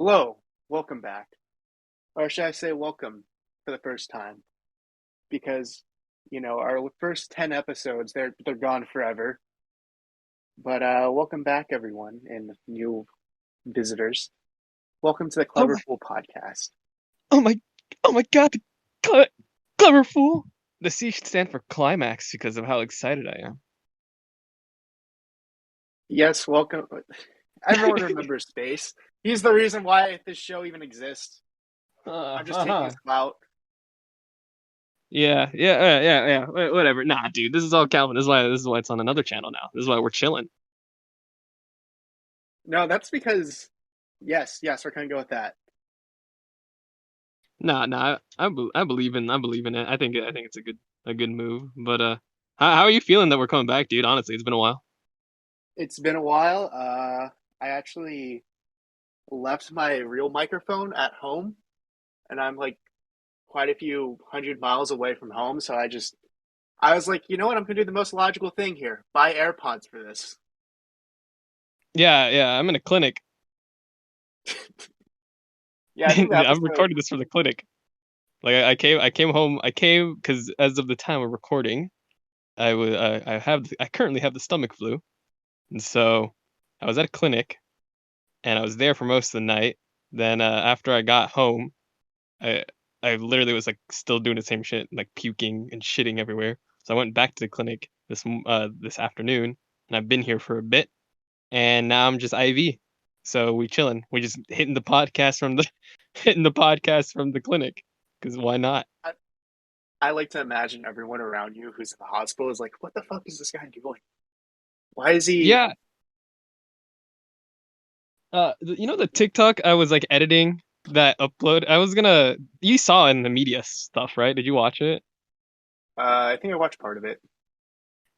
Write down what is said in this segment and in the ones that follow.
Hello, welcome back. Or should I say welcome for the first time? Because, our first 10 episodes, they're gone forever. But welcome back everyone and new visitors. Welcome to the Oh Clever my, Fool podcast. oh my, oh my God! Cle- Clever fool. The C should stand for climax because of how excited I am. Yes, welcome. Everyone remembers Space. He's the reason why this show even exists. I'm just taking Uh-huh. his clout. Yeah. Whatever. Nah, dude, this is all Calvin. This is why it's on another channel now. This is why we're chilling. No, that's because yes, we're gonna go with that. Nah. I believe in it. I think it's a good move. But how are you feeling that we're coming back, dude? Honestly, it's been a while. It's been a while. I actually left my real microphone at home, and I'm like quite a few hundred miles away from home. So I was like, you know what? I'm gonna do the most logical thing here: buy AirPods for this. Yeah. I'm in a clinic. Yeah, I think the I'm episode. recording this from the clinic. Like I came home. I came because as of the time of recording, I currently have the stomach flu, and so I was at a clinic and I was there for most of the night. Then after I got home, I I literally was like still doing the same shit, like puking and shitting everywhere. So I went back to the clinic this afternoon, and I've been here for a bit, and now I'm just IV. So we chilling. We just hitting the podcast from the hitting the podcast from the clinic because why not? I, I like to imagine everyone around you who's in the hospital is like, what the fuck is this guy doing? Why is he? Yeah, the TikTok I was like editing that upload. I was gonna. You saw in the media stuff, right? Did you watch it? I think I watched part of it.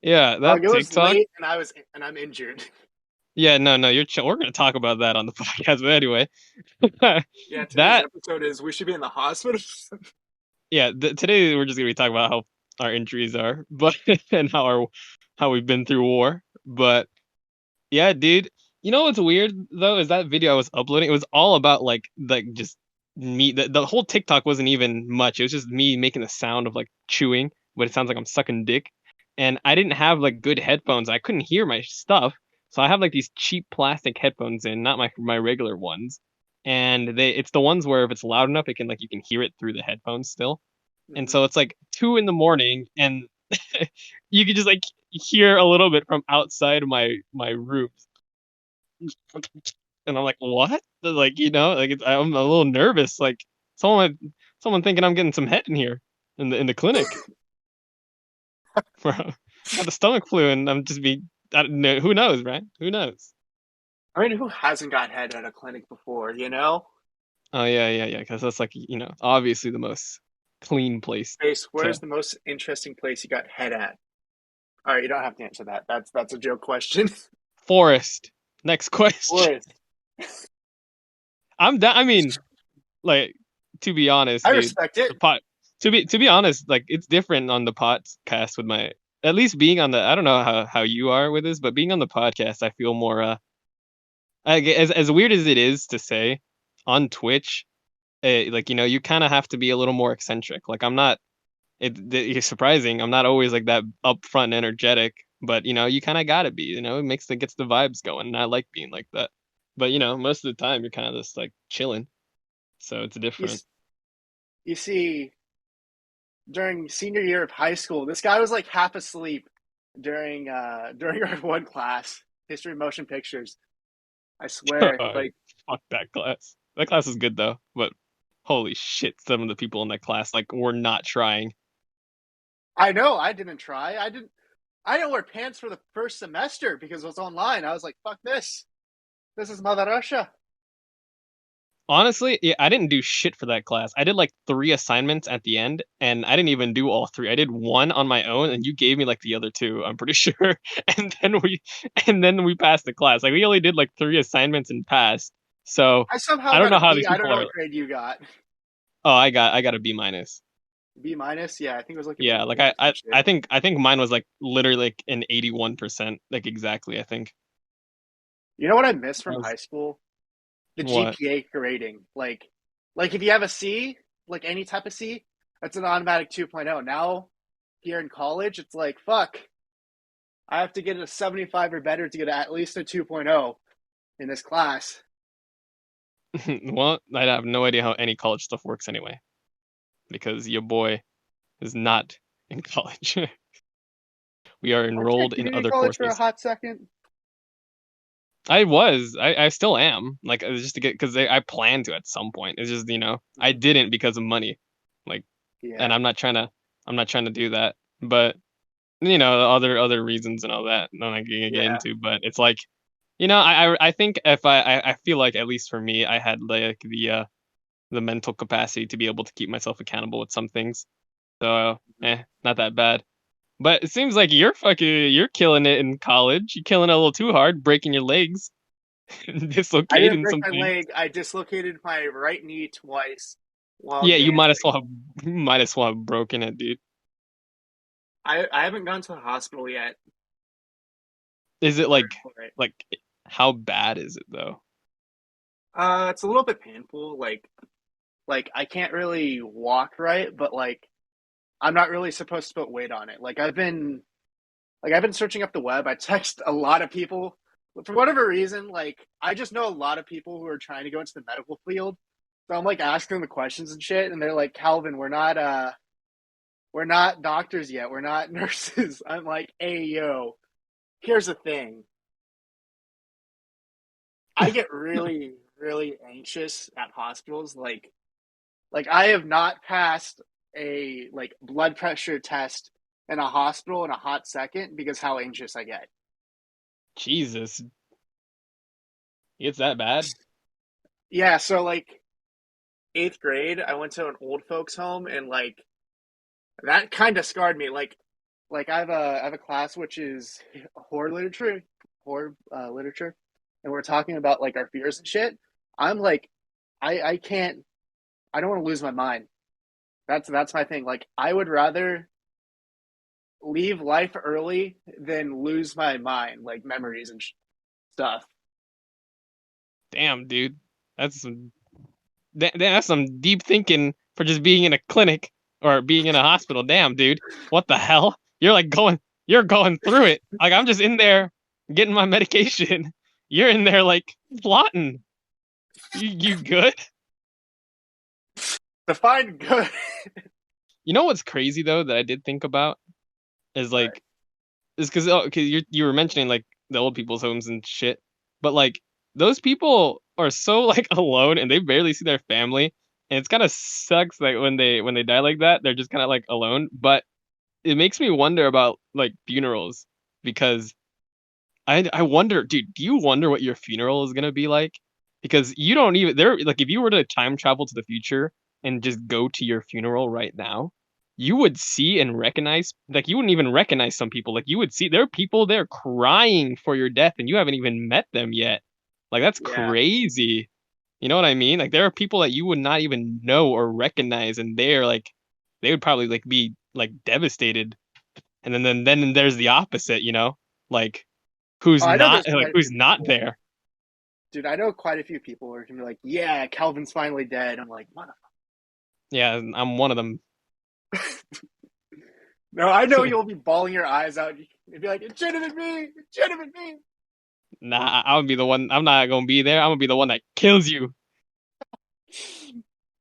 Yeah, Like that it was TikTok. late, and I'm injured. Yeah, no, you're chill. We're gonna talk about that on the podcast, but anyway, Yeah, today's that episode is we should be in the hospital. yeah. Today we're just gonna be talking about how our injuries are, but and how we've been through war. But yeah, dude. You know what's weird though is that video I was uploading. It was all about like just me. The whole TikTok wasn't even much. It was just me making the sound of like chewing, but it sounds like I'm sucking dick. And I didn't have like good headphones. I couldn't hear my stuff, so I have like these cheap plastic headphones in, not my regular ones. And it's the ones where if it's loud enough, it can like you can hear it through the headphones still. And Mhm. so it's like 2 in the morning, and you can just like hear a little bit from outside my room, and I'm like, what? Like, like I'm a little nervous. Like, someone, someone thinking I'm getting some head in here in the clinic. Bro, I got the stomach flu, and I'm just be. I don't know, who knows, right? Who knows? I mean, who hasn't got head at a clinic before? You know, Oh yeah. Because that's like obviously the most clean place Face. Where's to the most interesting place you got head at? All right, you don't have to answer that. That's a joke question. forest. Next question. Forest. I'm down. I mean, like to be honest, I dude, respect it. the pot. To be honest, like it's different on the podcast with my at least being on the. I don't know how you are with this, but being on the podcast, I feel more. As weird as it is to say, on Twitch, like you kind of have to be a little more eccentric. Like I'm not. It's surprising. I'm not always like that upfront and energetic, but you kind of gotta be. It gets the vibes going, and I like being like that. But most of the time, you're kind of just like chilling, so it's You different. you see, during senior year of high school, this guy was like half asleep during our one class, history of motion pictures. I swear, like Fuck that class. That class is good though, but holy shit, some of the people in that class like were not trying. I know I didn't try. I didn't wear pants for the first semester because it was online. I was like, fuck this. This is Mother Russia. Honestly, yeah, I didn't do shit for that class. I did like 3 assignments at the end, and I didn't even do all three. I did one on my own, and you gave me like the other two. I'm pretty sure, and then we passed the class. Like we only did like 3 assignments and passed. So I somehow I don't got a know how B. these I don't people know are. what grade you got. Oh, I got a B minus. B minus? Yeah, I think it was like a B Yeah, like minus I, or some I I shit. think I think mine was like literally like an 81%, like exactly. I think You know what I miss that from was high school? the What? GPA grading. Like if you have a C, like any type of C, that's an automatic 2.0. Now here in college, it's like fuck. I have to get a 75 or better to get at least a 2.0 in this class. Well, I have no idea how any college stuff works anyway, because your boy is not in college. We are Aren't you enrolled going in to be in other college for a courses. hot second? I still am. Like, it's just to get, because I plan to at some point. It's just, I didn't because of money. Like, and Yeah, I'm not trying to do that. But, other reasons and all that, I'm not gonna get yeah. into. But it's like, I think if I feel like, at least for me, I had like the mental capacity to be able to keep myself accountable with some things. So, not that bad. But it seems like you're killing it in college. You're killing it a little too hard, breaking your legs, I didn't dislocating break some my things. leg. I dislocated my right knee twice while Yeah, dancing. you might as well have broken it, dude. I haven't gone to the hospital yet. Is it For it. like how bad is it though? It's a little bit painful. Like I can't really walk right, but like I'm not really supposed to put weight on it. I've been searching up the web. I text a lot of people for whatever reason. Like I just know a lot of people who are trying to go into the medical field. So I'm like asking them the questions and shit, and they're like, "Calvin, we're not doctors yet. We're not nurses." I'm like, "Hey, yo, here's the thing. I get really, really anxious at hospitals. Like I have not passed a like blood pressure test in a hospital in a hot second because how anxious I get. Jesus, it's that bad? Yeah, so like eighth grade, I went to an old folks home and like that kind of scarred me. Like I have a class which is horror literature, and we're talking about like our fears and shit. I'm like, I can't. I don't want to lose my mind. That's my thing. Like I would rather leave life early than lose my mind, like memories and stuff. Damn, dude. That's that's some deep thinking for just being in a clinic or being in a hospital. Damn, dude. What the hell? You're going through it. Like, I'm just in there getting my medication. You're in there like plotting. You good? Define good. You know what's crazy though that I did think about is Right. like is because you were mentioning like the old people's homes and shit, but like those people are so like alone and they barely see their family, and it's kind of sucks like when they die like that, they're just kind of like alone. But it makes me wonder about like funerals because I wonder, dude, do you wonder what your funeral is gonna be like? Because you don't even there like if you were to time travel to the future and just go to your funeral right now, you would see and recognize like you wouldn't even recognize some people. Like you would see there are people there crying for your death and you haven't even met them yet. Like that's Yeah. crazy. You know what I mean? Like there are people that you would not even know or recognize and they're like they would probably like be like devastated. And then there's the opposite, Like Oh, I know there's quite a who's few not people. there. Dude, I know quite a few people who are gonna be like, "Yeah, Calvin's finally dead." I'm like, "What?" Yeah, I'm one of them. No, I know you'll be bawling your eyes out. You'll be like, "It should have been me. It should have been me." Nah, I would be the one. I'm not gonna be there. I'm gonna be the one that kills you.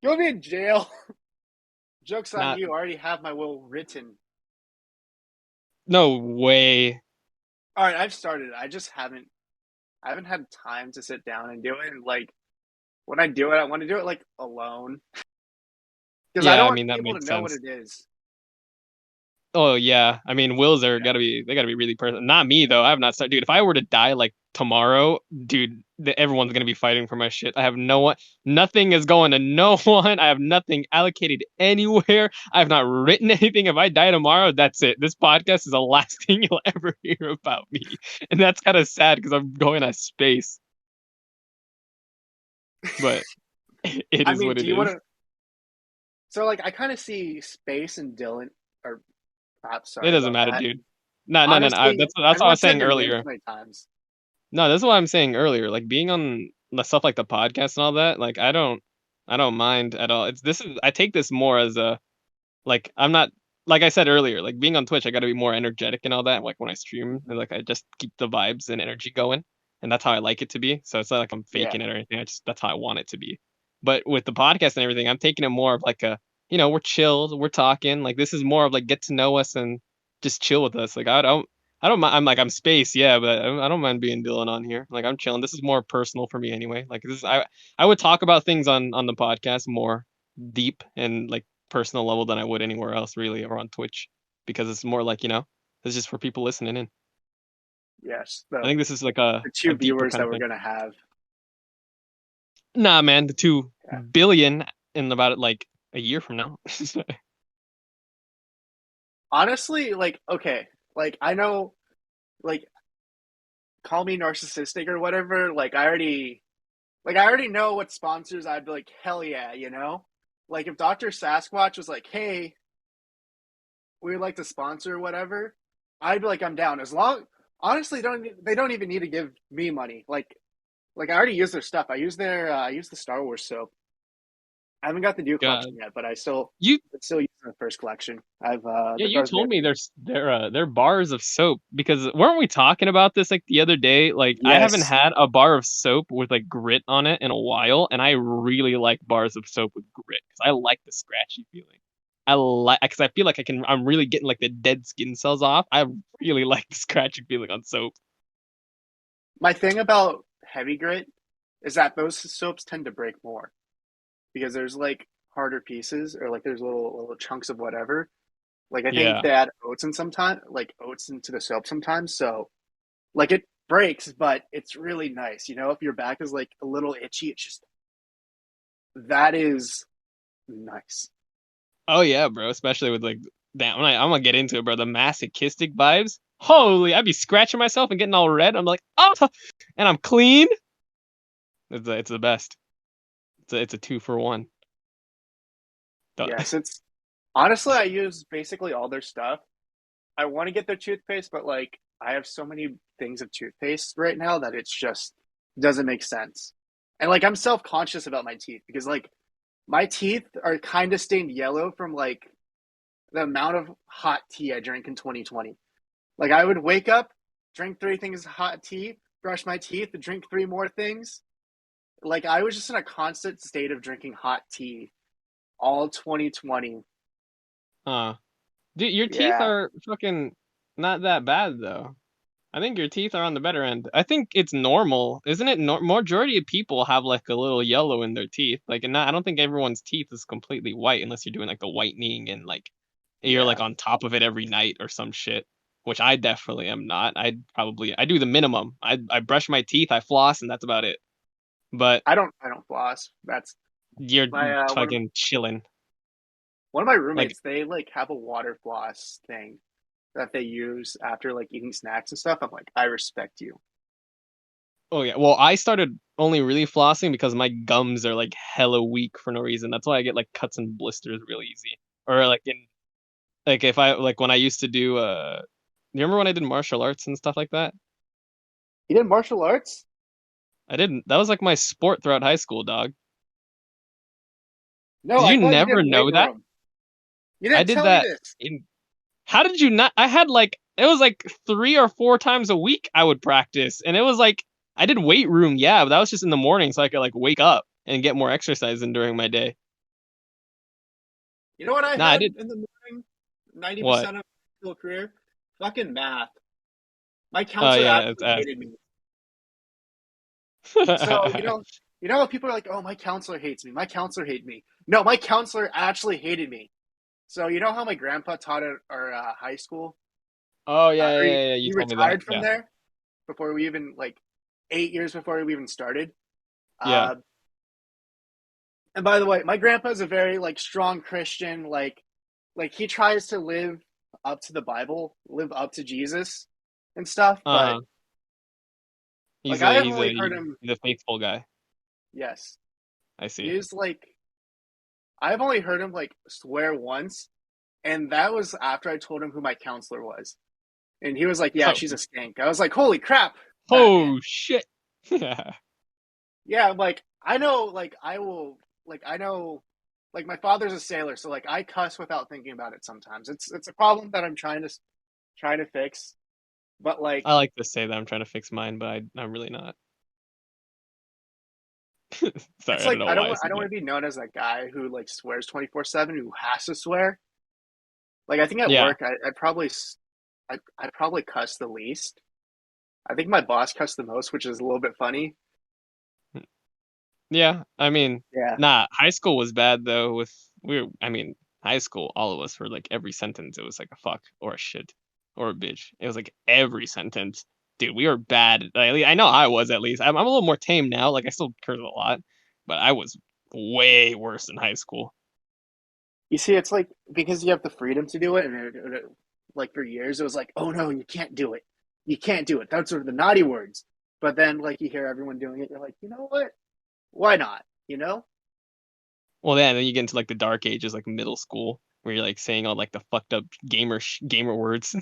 You'll be in jail. Joke's on Not, you. I already have my will written. no way. All right, I've started. I just haven't. I haven't had time to sit down and do it. And like when I do it, I want to do it like alone because I Yeah, don't I want mean that people to makes know what sense. it is. Oh yeah, I mean wills are Yeah. they gotta be really personal. Not me though. I have not started, dude. If I were to die like tomorrow, dude, everyone's gonna be fighting for my shit. I have no one. Nothing is going to no one. I have nothing allocated anywhere. I have not written anything. If I die tomorrow, that's it. This podcast is the last thing you'll ever hear about me, and that's kind of sad because I'm going to space. But it I is mean, what do it you want is. to? So like, I kind of see Space and Dylan, or perhaps It sorry doesn't about matter, that. dude. No, no, no, no. Honestly, That's what I everyone was said saying you're way too earlier. many times. No, that's what I'm saying earlier. Like being on the stuff like the podcast and all that, like I don't mind at all. It's this is I take this more as a like I'm not like I said earlier, like being on Twitch, I got to be more energetic and all that. Like when I stream, and like I just keep the vibes and energy going, and that's how I like it to be. So it's not like I'm Yeah. faking it or anything. I just that's how I want it to be. But with the podcast and everything, I'm taking it more of like a we're chilled, we're talking. Like this is more of like get to know us and just chill with us. Like I don't mind. I'm like I'm space, yeah, but I don't mind being Dylan on here. Like I'm chilling. This is more personal for me anyway. Like this is I would talk about things on the podcast more deep and like personal level than I would anywhere else really or on Twitch because it's more like, it's just for people listening in. Yes. I think this is like The a two deeper viewers kind that of we're thing. gonna have. Nah, man, the two Yeah. billion in about like a year from now. Honestly, like, okay, like I know, like, call me narcissistic or whatever. I already know what sponsors I'd be like, hell yeah, you know? Like if Dr. Sasquatch was like, hey, we would like to sponsor or whatever, I'd be like, I'm down. As long honestly don't they don't even need to give me money. Like I already use their stuff. I use the Star Wars soap. I haven't got the new collection God, yet, but you it's still using the first collection. I've yeah, the you Darth told Vader. me they're bars of soap because weren't we talking about this like the other day? Like I haven't Yes. had a bar of soap with like grit on it in a while, and I really like bars of soap with grit because I like the scratchy feeling. I like because I feel like I'm really getting like the dead skin cells off. I really like the scratchy feeling on soap. My thing about heavy grit is that those soaps tend to break more because there's like harder pieces or like there's little chunks of whatever. Like I think Yeah. they add oats into the soap sometimes. So like it breaks, but it's really nice. You know, if your back is like a little itchy, it's just that is nice. Oh yeah, bro. Especially with like damn, I'm gonna get into it, bro. The masochistic vibes. Holy, I'd be scratching myself and getting all red. I'm like, oh, and I'm clean. It's the best. It's a two for one. Yes, it's honestly I use basically all their stuff. I want to get their toothpaste, but like I have so many things of toothpaste right now that it's just doesn't make sense. And like I'm self-conscious about my teeth because like my teeth are kind of stained yellow from like the amount of hot tea I drank in 2020. Like I would wake up, drink three things of hot tea, brush my teeth, drink three more things. Like I was just in a constant state of drinking hot tea all 2020. Huh. Dude, your teeth Yeah, are fucking not that bad though. I think your teeth are on the better end. I think it's normal, isn't it? Majority of people have like a little yellow in their teeth. Like, and not, I don't think everyone's teeth is completely white unless you're doing like the whitening and like you're like yeah. on top of it every night or some shit. Which I definitely am not. I do the minimum. I brush my teeth, I floss, and that's about it. But I don't floss. That's you're my fucking chilling. one of my Like, roommates. They like have a water floss thing that they use after like eating snacks and stuff. I'm like, I respect you. oh yeah. Well, I started only really flossing because my gums are like hella weak for no reason. That's why I get like cuts and blisters real easy. Or like in like if I like when I used to do you remember when I did martial arts and stuff like that? You did martial arts? I didn't. That was like my sport throughout high school, dog. No, Did I you thought you never did weight know that? room. You I didn't did tell me that this. in How did you not? I had like it was like 3 or 4 times a week I would practice, and it was like I did weight room, yeah, but that was just in the morning so I could like wake up and get more exercise in during my day. You know what I Nah, I had did in the morning? what? 90% of my school career? Fucking math. My Oh counselor yeah, it's actually ass. hated me. So, you know, people are like, "Oh, my counselor hates me. My counselor hates me." No, my counselor actually hated me. So, you know how my grandpa taught at our high school? Oh yeah, Or yeah, yeah, yeah. You he told me that. retired from Yeah, there before we even like 8 years before we even started. yeah. Uh, and by the way, my grandpa is a very like strong Christian. Like he tries to live up to the Bible, live up to Jesus and stuff. But Uh-huh. like I have He's only a heard him. he's a faithful guy. Yes, I see. he's like I've only heard him like swear once, and that was after I told him who my counselor was, and he was like, "Yeah, Oh, she's a skank." I was like, "Holy crap, fat man!" oh shit. Yeah. Yeah, like I know, like I will, like I know, like my father's a sailor, so like I cuss without thinking about it. Sometimes it's a problem that I'm trying to fix. But like, I like to say that I'm trying to fix mine, but I'm really not. Sorry, it's I don't like know why I I said don't that. want to be known as that guy who like swears 24/7, who has to swear. Like I think at Yeah, work, I probably cuss the least. I think my boss cussed the most, which is a little bit funny. yeah. I mean, Yeah. nah. High school was bad though. I mean, high school, all of us were like every sentence. It was like a fuck or a shit or a bitch. It was like every sentence, dude. We were bad. I know I was at least. I'm a little more tame now. Like I still curse a lot, but I was way worse in high school. You see, it's like because you have the freedom to do it, and like for years it was like, oh no, you can't do it, you can't do it. That's sort of the naughty words. But then like you hear everyone doing it, you're like, you know what? Why not? You know? Well, yeah, and then you get into like the dark ages, like middle school, where you're like saying all like the fucked up gamer words.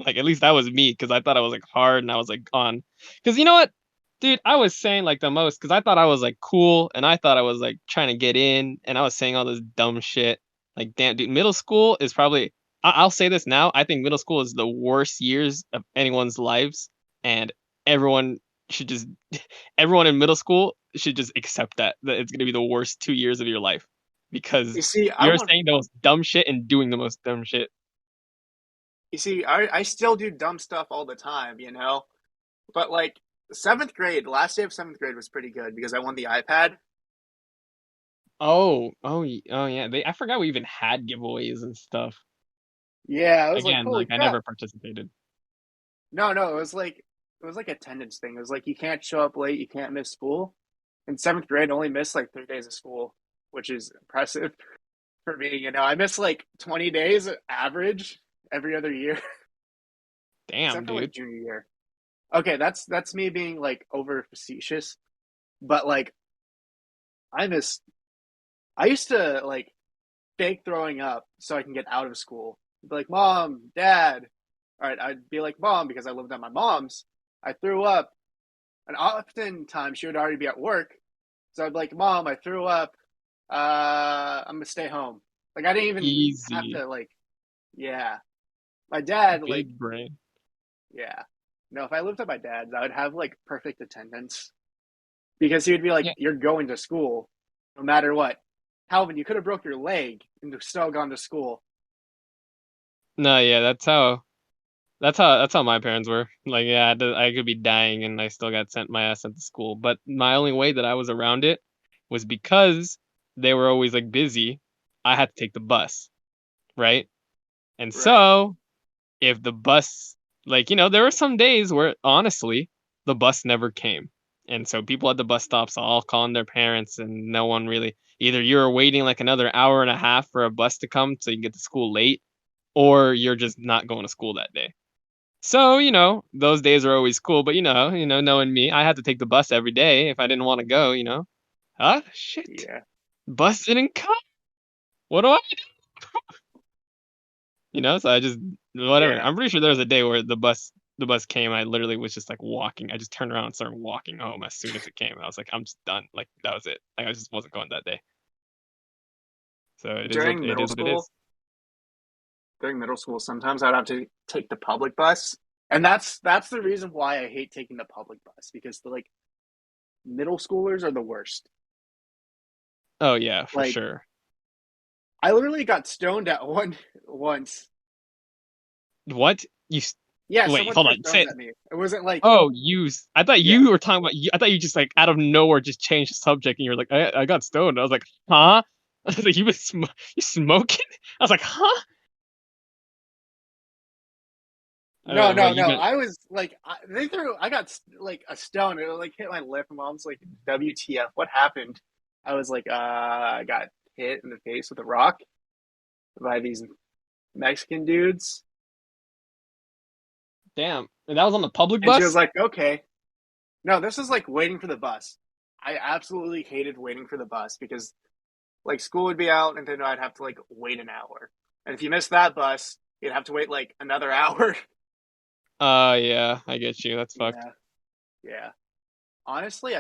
Like at least that was me because I thought I was like hard and I was like on. Because you know what, dude, I was saying like the most because I thought I was like cool and I thought I was like trying to get in and I was saying all this dumb shit. Like damn, dude, middle school is probably. I'll say this now. I think middle school is the worst years of anyone's lives, and everyone should just everyone in middle school should just accept that it's gonna be the worst 2 years of your life because You see, I you're want. saying the most dumb shit and doing the most dumb shit. You see, I still do dumb stuff all the time, you know. But like seventh grade, last day of seventh grade was pretty good because I won the iPad. Oh yeah. I forgot we even had giveaways and stuff. Yeah, I was like, Again, holy like I crap. never participated. No, no, it was like attendance thing. It was like you can't show up late, you can't miss school. In seventh grade, I only missed like 3 days of school, which is impressive for me. You know, I miss like 20 days average every other year, Damn, except for like dude. junior year. Okay, that's me being like over facetious, but like I miss. I used to like fake throwing up so I can get out of school. I'd be like, Mom, Dad. All right, I'd be like, Mom, because I lived at my mom's. I threw up, and oftentimes she would already be at work. So I'd be like, Mom, I threw up. I'm gonna stay home. Like I didn't even have Easy. to like, yeah. My dad, like, Big brain. yeah. No, if I lived at my dad's, I would have like perfect attendance because he would be like, Yeah. "You're going to school, no matter what." Calvin, you could have broke your leg and still gone to school. No, yeah, that's how my parents were. Like, yeah, I could be dying and I still got sent my ass sent to school. But my only way that I was around it was because they were always like busy. I had to take the bus, right? And Right. so if the bus, like, there were some days where honestly the bus never came. And so people at the bus stops all calling their parents, and no one really, either you're waiting like another hour and a half for a bus to come so you can get to school late, or you're just not going to school that day. So, those days are always cool, but knowing me, I had to take the bus every day if I didn't want to go. Huh? Shit. Yeah. Bus didn't come. What do I so I just whatever. Yeah. I'm pretty sure there was a day where the bus came. I literally was just like walking. I just turned around and started walking home as soon as it came. I was like, I'm just done. Like that was it. Like I just wasn't going that day. So it is what During it middle is what it is. school, during middle school, sometimes I'd have to take the public bus, and that's the reason why I hate taking the public bus because the like middle schoolers are the worst. Oh yeah, for Like sure. I literally got stoned at one once. What Yeah, wait? someone Hold threw on. Say stones at me. It wasn't like oh I thought yeah. you were talking about. I thought you just like out of nowhere just changed the subject and you were like, I got stoned. I was like, huh? I was like, you smoking? I was like, huh? No, Well, no, you no. got I was like, they threw. I got like a stone. It like hit my lip. And mom's like, "WTF? What happened?" I was like, I got hit in the face with a rock by these Mexican dudes." damn. And that was on the public And she was bus. like, "Okay." No, this is like waiting for the bus. I absolutely hated waiting for the bus because like school would be out, and then I'd have to like wait an hour. And if you missed that bus, you'd have to wait like another hour. Yeah, I get you. That's fucked. Yeah, yeah. Honestly,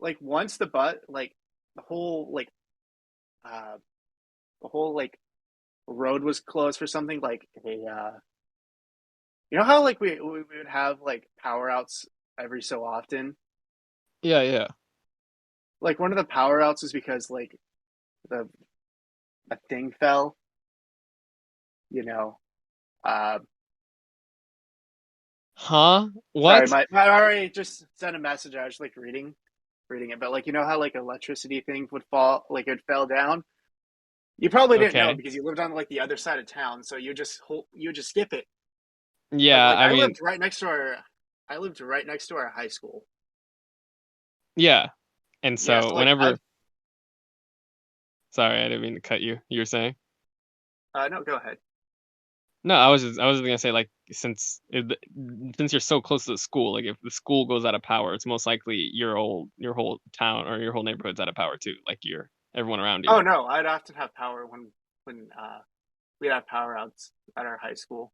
like once the whole like uh the whole like road was closed for something like a you know how like we would have like power outs every so often. Yeah, yeah. Like one of the power outs is because like the a thing fell, you know. Uh, Huh? sorry, What? I already just sent a message. I was like reading it, but like you know how like electricity thing would fall, like it fell down. You probably didn't know Okay. because you lived on like the other side of town, so you just skip it. But Yeah, like I mean, I lived right next to our high school. yeah. And Yeah, so so like whenever, I've sorry, I didn't mean to cut you. You were saying? no, go ahead. No, I was gonna say like since you're so close to the school, like if the school goes out of power, it's most likely your whole town or your whole neighborhood's out of power too. Like your everyone around you. Oh no, I'd often have power when we'd have power outs at our high school.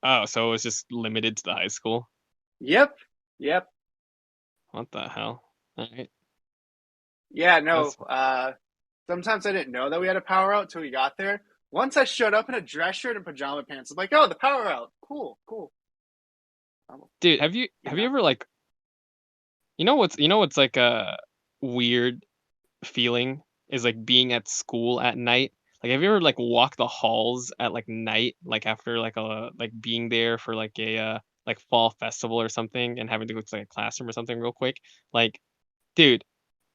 Oh, so it was just limited to the high school. Yep, yep, What the hell? All right, yeah, no. that's Sometimes I didn't know that we had a power out until we got there. Once I showed up in a dress shirt and pajama pants, I'm like, oh, the power out, cool, cool. dude. You Have you know, ever like you know what's like a weird feeling is like being at school at night. Like, have you ever like walked the halls at like night, like after like a like being there for like a like fall festival or something, and having to go to like a classroom or something real quick? Like, dude,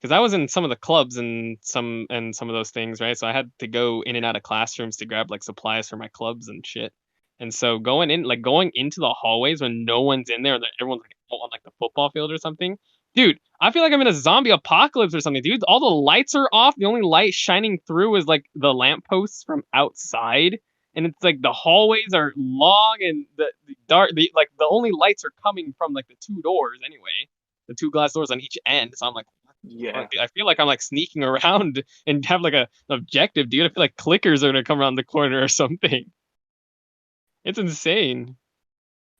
because I was in some of the clubs and some of those things, right? So I had to go in and out of classrooms to grab like supplies for my clubs and shit. And so going into the hallways when no one's in there and everyone's like out on like the football field or something, dude, I feel like I'm in a zombie apocalypse or something, dude. All the lights are off. The only light shining through is like the lampposts from outside, and it's like the hallways are long and the dark. Like the only lights are coming from like the two doors anyway, the two glass doors on each end. So I'm like, yeah. fuck, dude, I feel like I'm like sneaking around and have like a an objective, dude. I feel like clickers are gonna come around the corner or something. It's insane.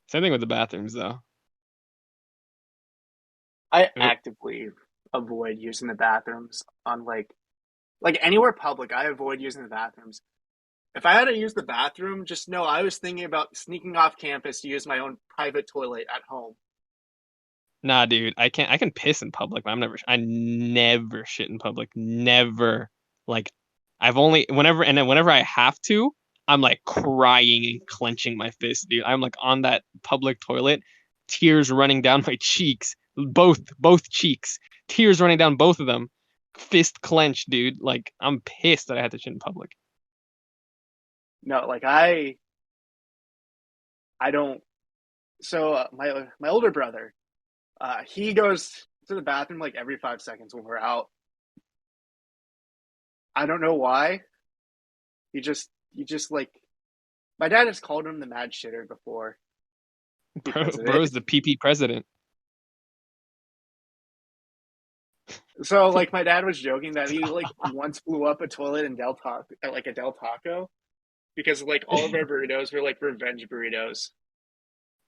Same thing with the bathrooms though. I Uh, actively avoid using the bathrooms on like anywhere public. I avoid using the bathrooms. If I had to use the bathroom, just know I was thinking about sneaking off campus to use my own private toilet at home. Nah, dude, I can't. I can piss in public, but I never shit in public. Never. Like, I've only whenever and then whenever I have to, I'm like crying and clenching my fist, dude. I'm like on that public toilet, tears running down my cheeks, both cheeks, tears running down both of them, fist clenched, dude. Like I'm pissed that I had to shit in public. No, like I don't. So my older brother, he goes to the bathroom like every 5 seconds when we're out. I don't know why. He just like my dad has called him the mad shitter before because of Bro's it. the PP president. So like my dad was joking that he like once blew up a toilet in Del Taco at like a Del Taco because like all of our burritos were like revenge burritos.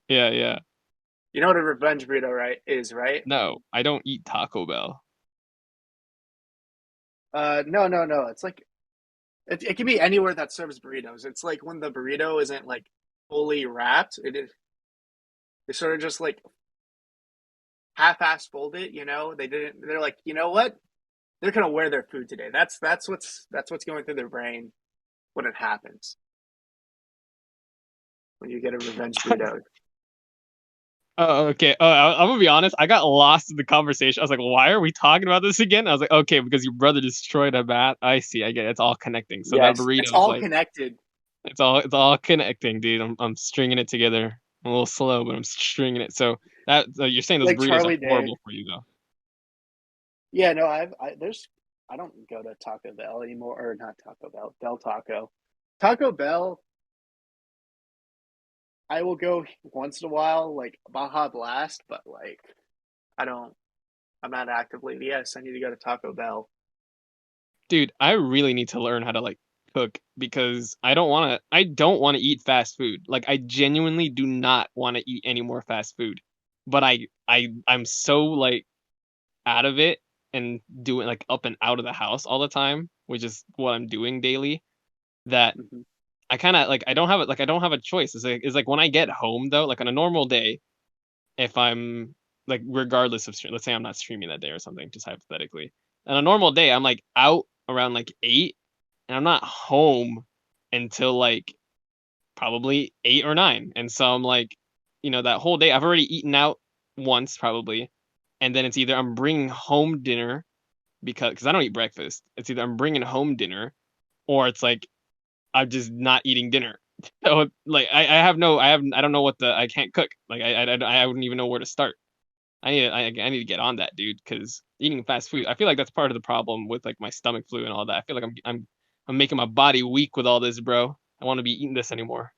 Yeah, yeah. You know what a revenge burrito right is, right? No, I don't eat Taco Bell. No, no, no. It's like it can be anywhere that serves burritos. It's like when the burrito isn't like fully wrapped, they sort of just like half-ass fold it. You know, they didn't. They're like, you know what? They're gonna wear their food today. That's what's going through their brain when it happens when you get a revenge burrito. Oh, okay. I'm gonna be honest. I got lost in the conversation. I was like, "Why are we talking about this again?" I was like, "Okay, because your brother destroyed a bat." I see. I get it. It's all connecting. So that Yes, it's burrito is all like connected. it's all connecting, dude. I'm stringing it together. I'm a little slow, but I'm stringing it. So that so you're saying those Like burritos are Charlie Day. horrible for you, though. Yeah, no, I don't go to Taco Bell anymore, or not Taco Bell, Del Taco. Taco Bell, I will go once in a while, like Baja Blast, but like I don't, I'm not actively. Yes, I need to go to Taco Bell. Dude, I really need to learn how to like cook because I don't want to eat fast food. Like I genuinely do not want to eat any more fast food. But I'm so like out of it and doing like up and out of the house all the time, which is what I'm doing daily, that Hmm. I kind of like I don't have a choice. It's like when I get home though, like on a normal day, if I'm like regardless of let's say I'm not streaming that day or something, just hypothetically. On a normal day, I'm like out around like 8 and I'm not home until like probably 8 or 9. And so I'm like, that whole day I've already eaten out once probably, and then it's either I'm bringing home dinner because I don't eat breakfast. It's either I'm bringing home dinner or it's like I'm just not eating dinner. So like I don't know I can't cook. Like I wouldn't even know where to start. I need to get on that, dude, because eating fast food, I feel like that's part of the problem with like my stomach flu and all that. I feel like I'm making my body weak with all this, bro. I want to be eating this anymore.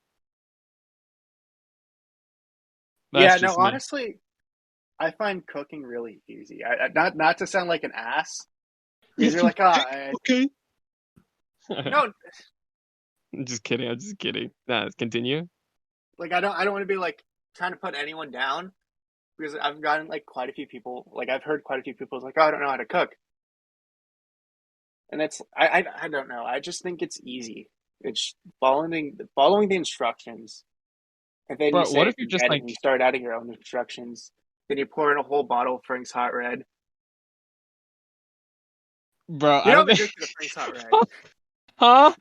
That's Yeah, no, just me. honestly, I find cooking really easy. Not to sound like an ass, because you're like, Okay. no, I'm just kidding. I'm just kidding. Nah, continue. like I don't want to be like trying to put anyone down because I've gotten like quite a few people, like I've heard quite a few people like, oh, I don't know how to cook, and it's I don't know. I just think it's easy. It's following the instructions, and then you Bro, what say if you're just forget it, like, and you start adding your own instructions. Then you pour in a whole bottle of Frank's Hot Red. bro, You I know don't I'm think, addicted to Frank's Hot Red. huh?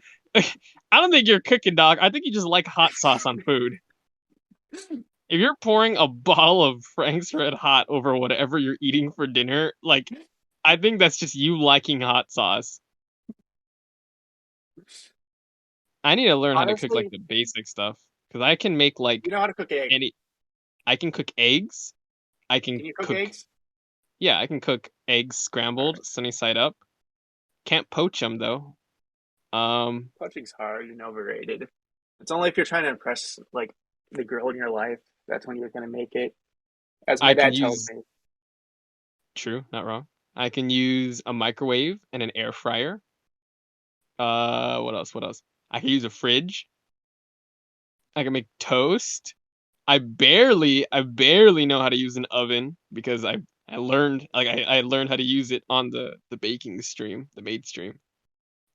I don't think you're cooking, dog. I think you just like hot sauce on food. If you're pouring a bottle of Frank's Red Hot over whatever you're eating for dinner, like, I think that's just you liking hot sauce. I need to learn how to cook like Honestly, the basic stuff because I can make you like know how to cook egg. any. I can cook eggs. I can Can you cook cook. eggs? Yeah, I can cook eggs All right. scrambled, sunny side up. Can't poach them though. Um, Poaching's hard and overrated. It's only if you're trying to impress like the girl in your life that's when you're gonna make it. As my I can dad tells use me. true, not wrong. I can use a microwave and an air fryer. What else? What else? I can use a fridge. I can make toast. I barely know how to use an oven because I learned like I learned how to use it on the baking stream, the made stream.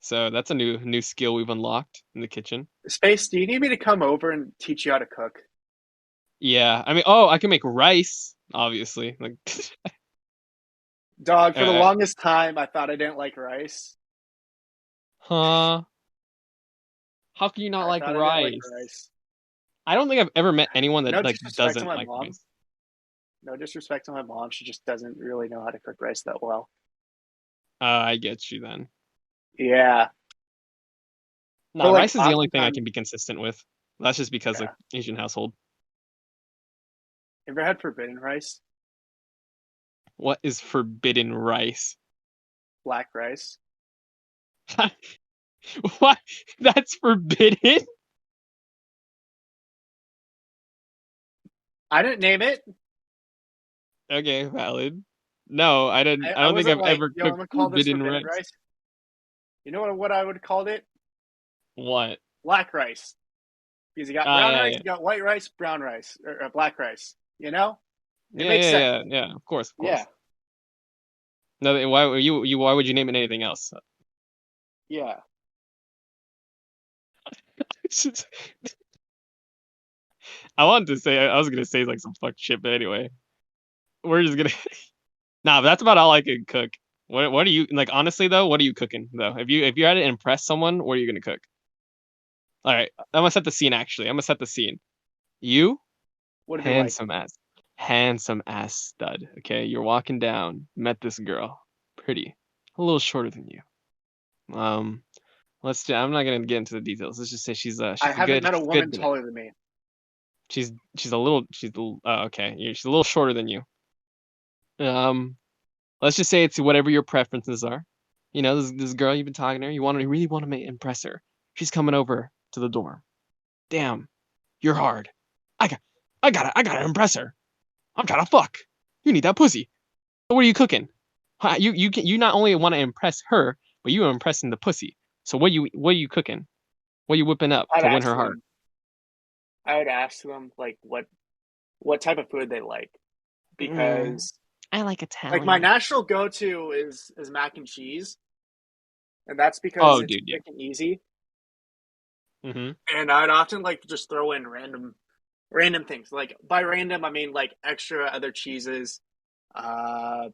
So that's a new skill we've unlocked in the kitchen. Space, do you need me to come over and teach you how to cook? Yeah, I mean, oh, I can make rice, obviously. Like, Dog, for the uh, longest time I thought I didn't like rice. huh? How can you not I like thought I didn't like rice? rice. I don't think I've ever met anyone that No like disrespect to doesn't my like mom. rice. No disrespect to my mom. She just doesn't really know how to cook rice that well. I get you then. Yeah. Nah, But like rice is the only thing I oftentimes, can be consistent with. That's just because like yeah. Asian household. Ever had forbidden rice? What is forbidden rice? Black rice? What? That's forbidden? I didn't name it. Okay, valid. No, I didn't. I I don't think wasn't I've like, ever yo, I'm cooked gonna call this forbidden forbidden rice. rice. You know what I would have called it? What? Black rice. Because you got Ah, brown yeah, rice, yeah, you got white rice, brown rice, or black rice. You know? It yeah, makes yeah, sense. yeah, yeah. Of course, of Yeah. course. No, why why would you name it anything else? Yeah. I wanted to say I was gonna say like some fuck shit, but anyway, we're just gonna. Nah, but that's about all I can cook. What are you like? Honestly though, what are you cooking though? If you had to impress someone, what are you gonna cook? All right, I'm gonna set the scene. Actually, I'm gonna set the scene. You What do they like? handsome ass, handsome ass stud. Okay, you're walking down, met this girl, pretty, a little shorter than you. Um, I'm not gonna get into the details. Let's just say I she's a haven't good met a she's a good woman minute. taller than me. Okay. She's a little shorter than you. Um, let's just say it's whatever your preferences are. This girl you've been talking to her. You really want to impress her. She's coming over to the dorm. Damn, you're hard. I got, I gotta impress her. I'm trying to fuck. You need that pussy. So what are you cooking? You not only want to impress her, but you are impressing the pussy. So what are you cooking? What are you whipping up I'd to win ask her heart? them. I would ask them like what type of food they like Mm, because I like Like my Italian. national go-to is mac and cheese, and that's because Oh, it's dude, yeah. quick and easy. Hmm. And I'd often like to just throw in random things. Like by random, I mean like extra other cheeses. Uh,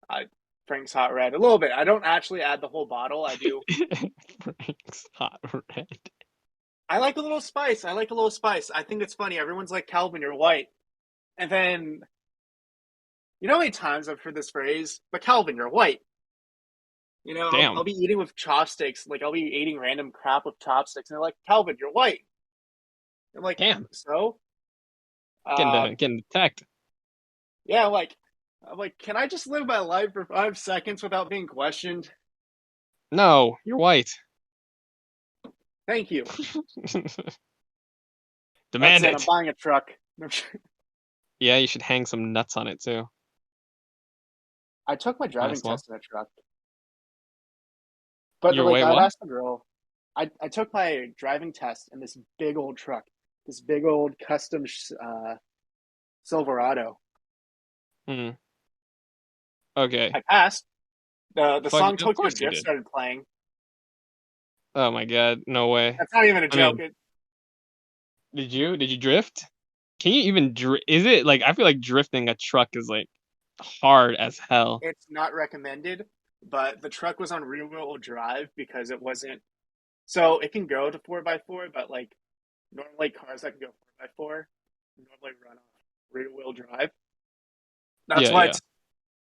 I, Frank's Hot Red a little bit. I don't actually add the whole bottle. I do. Frank's Hot Red. I like a little spice. I like a little spice. I think it's funny. Everyone's like, Calvin, you're white. And then, you know how many times I've heard this phrase? But Calvin, you're white. You know, I'll Damn. be eating with chopsticks. Like, I'll be eating random crap with chopsticks. And they're like, Calvin, you're white. I'm like, Damn. so? Getting Uh, getting attacked. yeah, I'm like, can I just live my life for 5 seconds without being questioned? No, you're white. Thank you. That's Demand it. I'm it. buying a truck. Yeah, you should hang some nuts on it too. I took my Might driving as well. test in a truck, but You're like white I'd what? asked the girl, I took my driving test in this big old truck, this big old custom Silverado. Hmm. Okay. I passed. The Fuck, song of Tokyo course you Drift did. started playing. Oh my God, no way. That's not even a I joke. mean, did you drift? Can you even is it like I feel like drifting a truck is like hard as hell. It's not recommended, but the truck was on rear wheel drive because it wasn't. So it can go to 4x4, but like normally cars that can go 4x4 normally run off rear wheel drive. That's Yeah, why yeah. it's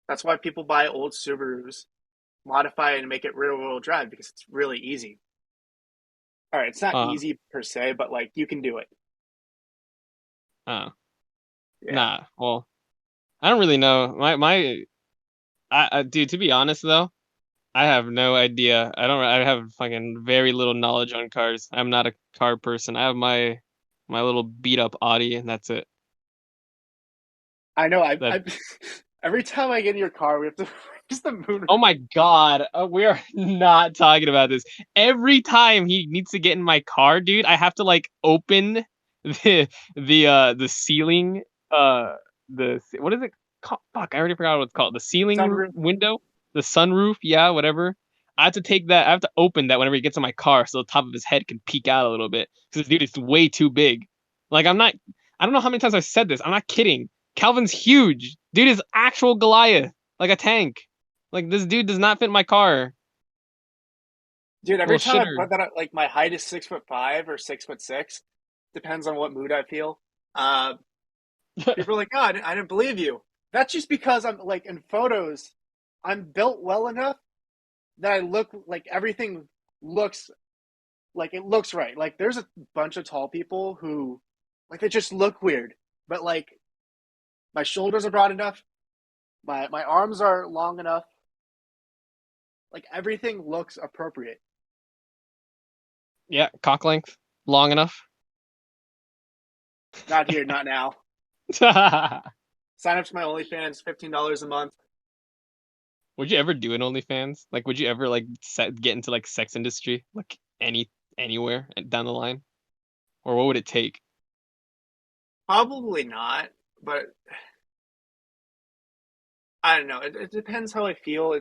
that's why people buy old Subarus, modify it and make it rear wheel drive because it's really easy. All right, it's not Uh, easy per se, but like you can do it. uh. Yeah. Nah. Well, I don't really know. Dude, to be honest though, I have no idea. I have fucking very little knowledge on cars. I'm not a car person. I have my little beat up Audi and that's it. I know. That I every time I get in your car, we have to use the moon. Oh my God, we are not talking about this. Every time he needs to get in my car, dude, I have to like open the ceiling what is it called? Fuck, I already forgot what it's called. The ceiling Sunroof. window, the sunroof, yeah, whatever. I have to open that whenever he gets in my car so the top of his head can peek out a little bit. Because dude, it's way too big. Like I don't know how many times I've said this. I'm not kidding. Calvin's huge. Dude is actual Goliath, like a tank. Like this dude does not fit my car. Dude, every Little time I shitter. put that up, like my height is 6'5" or 6'6", depends on what mood I feel. Uh, People are like, "Oh, I didn't believe you." That's just because I'm like in photos, I'm built well enough that I look like everything looks like it looks right. Like there's a bunch of tall people who like they just look weird, but like my shoulders are broad enough, my arms are long enough, like everything looks appropriate. Yeah, cock length long enough. Not here, not now. Sign up to my OnlyFans, $15 a month. Would you ever do an OnlyFans? Like, would you ever like get into like sex industry, like anywhere down the line, or what would it take? Probably not, but I don't know. It depends how I feel.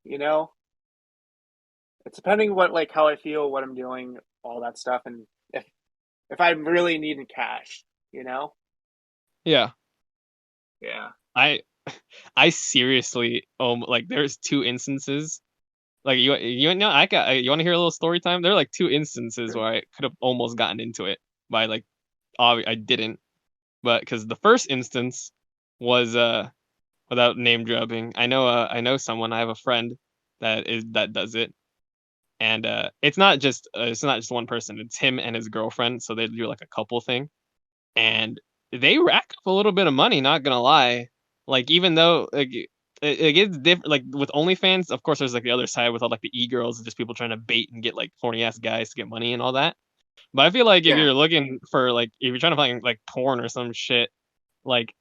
You know, it's depending what like how I feel, what I'm doing, all that stuff, and if I'm really needing cash, you know. Yeah, Yeah. I I seriously like there's two instances. Like you know I got you want to hear a little story time? There are like two instances Sure. where I could have almost gotten into it by like I didn't, but because the first instance was without name dropping. I know someone. I have a friend that does it, and it's not just one person. It's him and his girlfriend, so they do like a couple thing, and they rack up a little bit of money. Not gonna lie, like even though like it gets different. Like with OnlyFans, of course, there's like the other side with all like the e girls and just people trying to bait and get like horny ass guys to get money and all that. But I feel like if Yeah. you're looking for like if you're trying to find like porn or some shit, like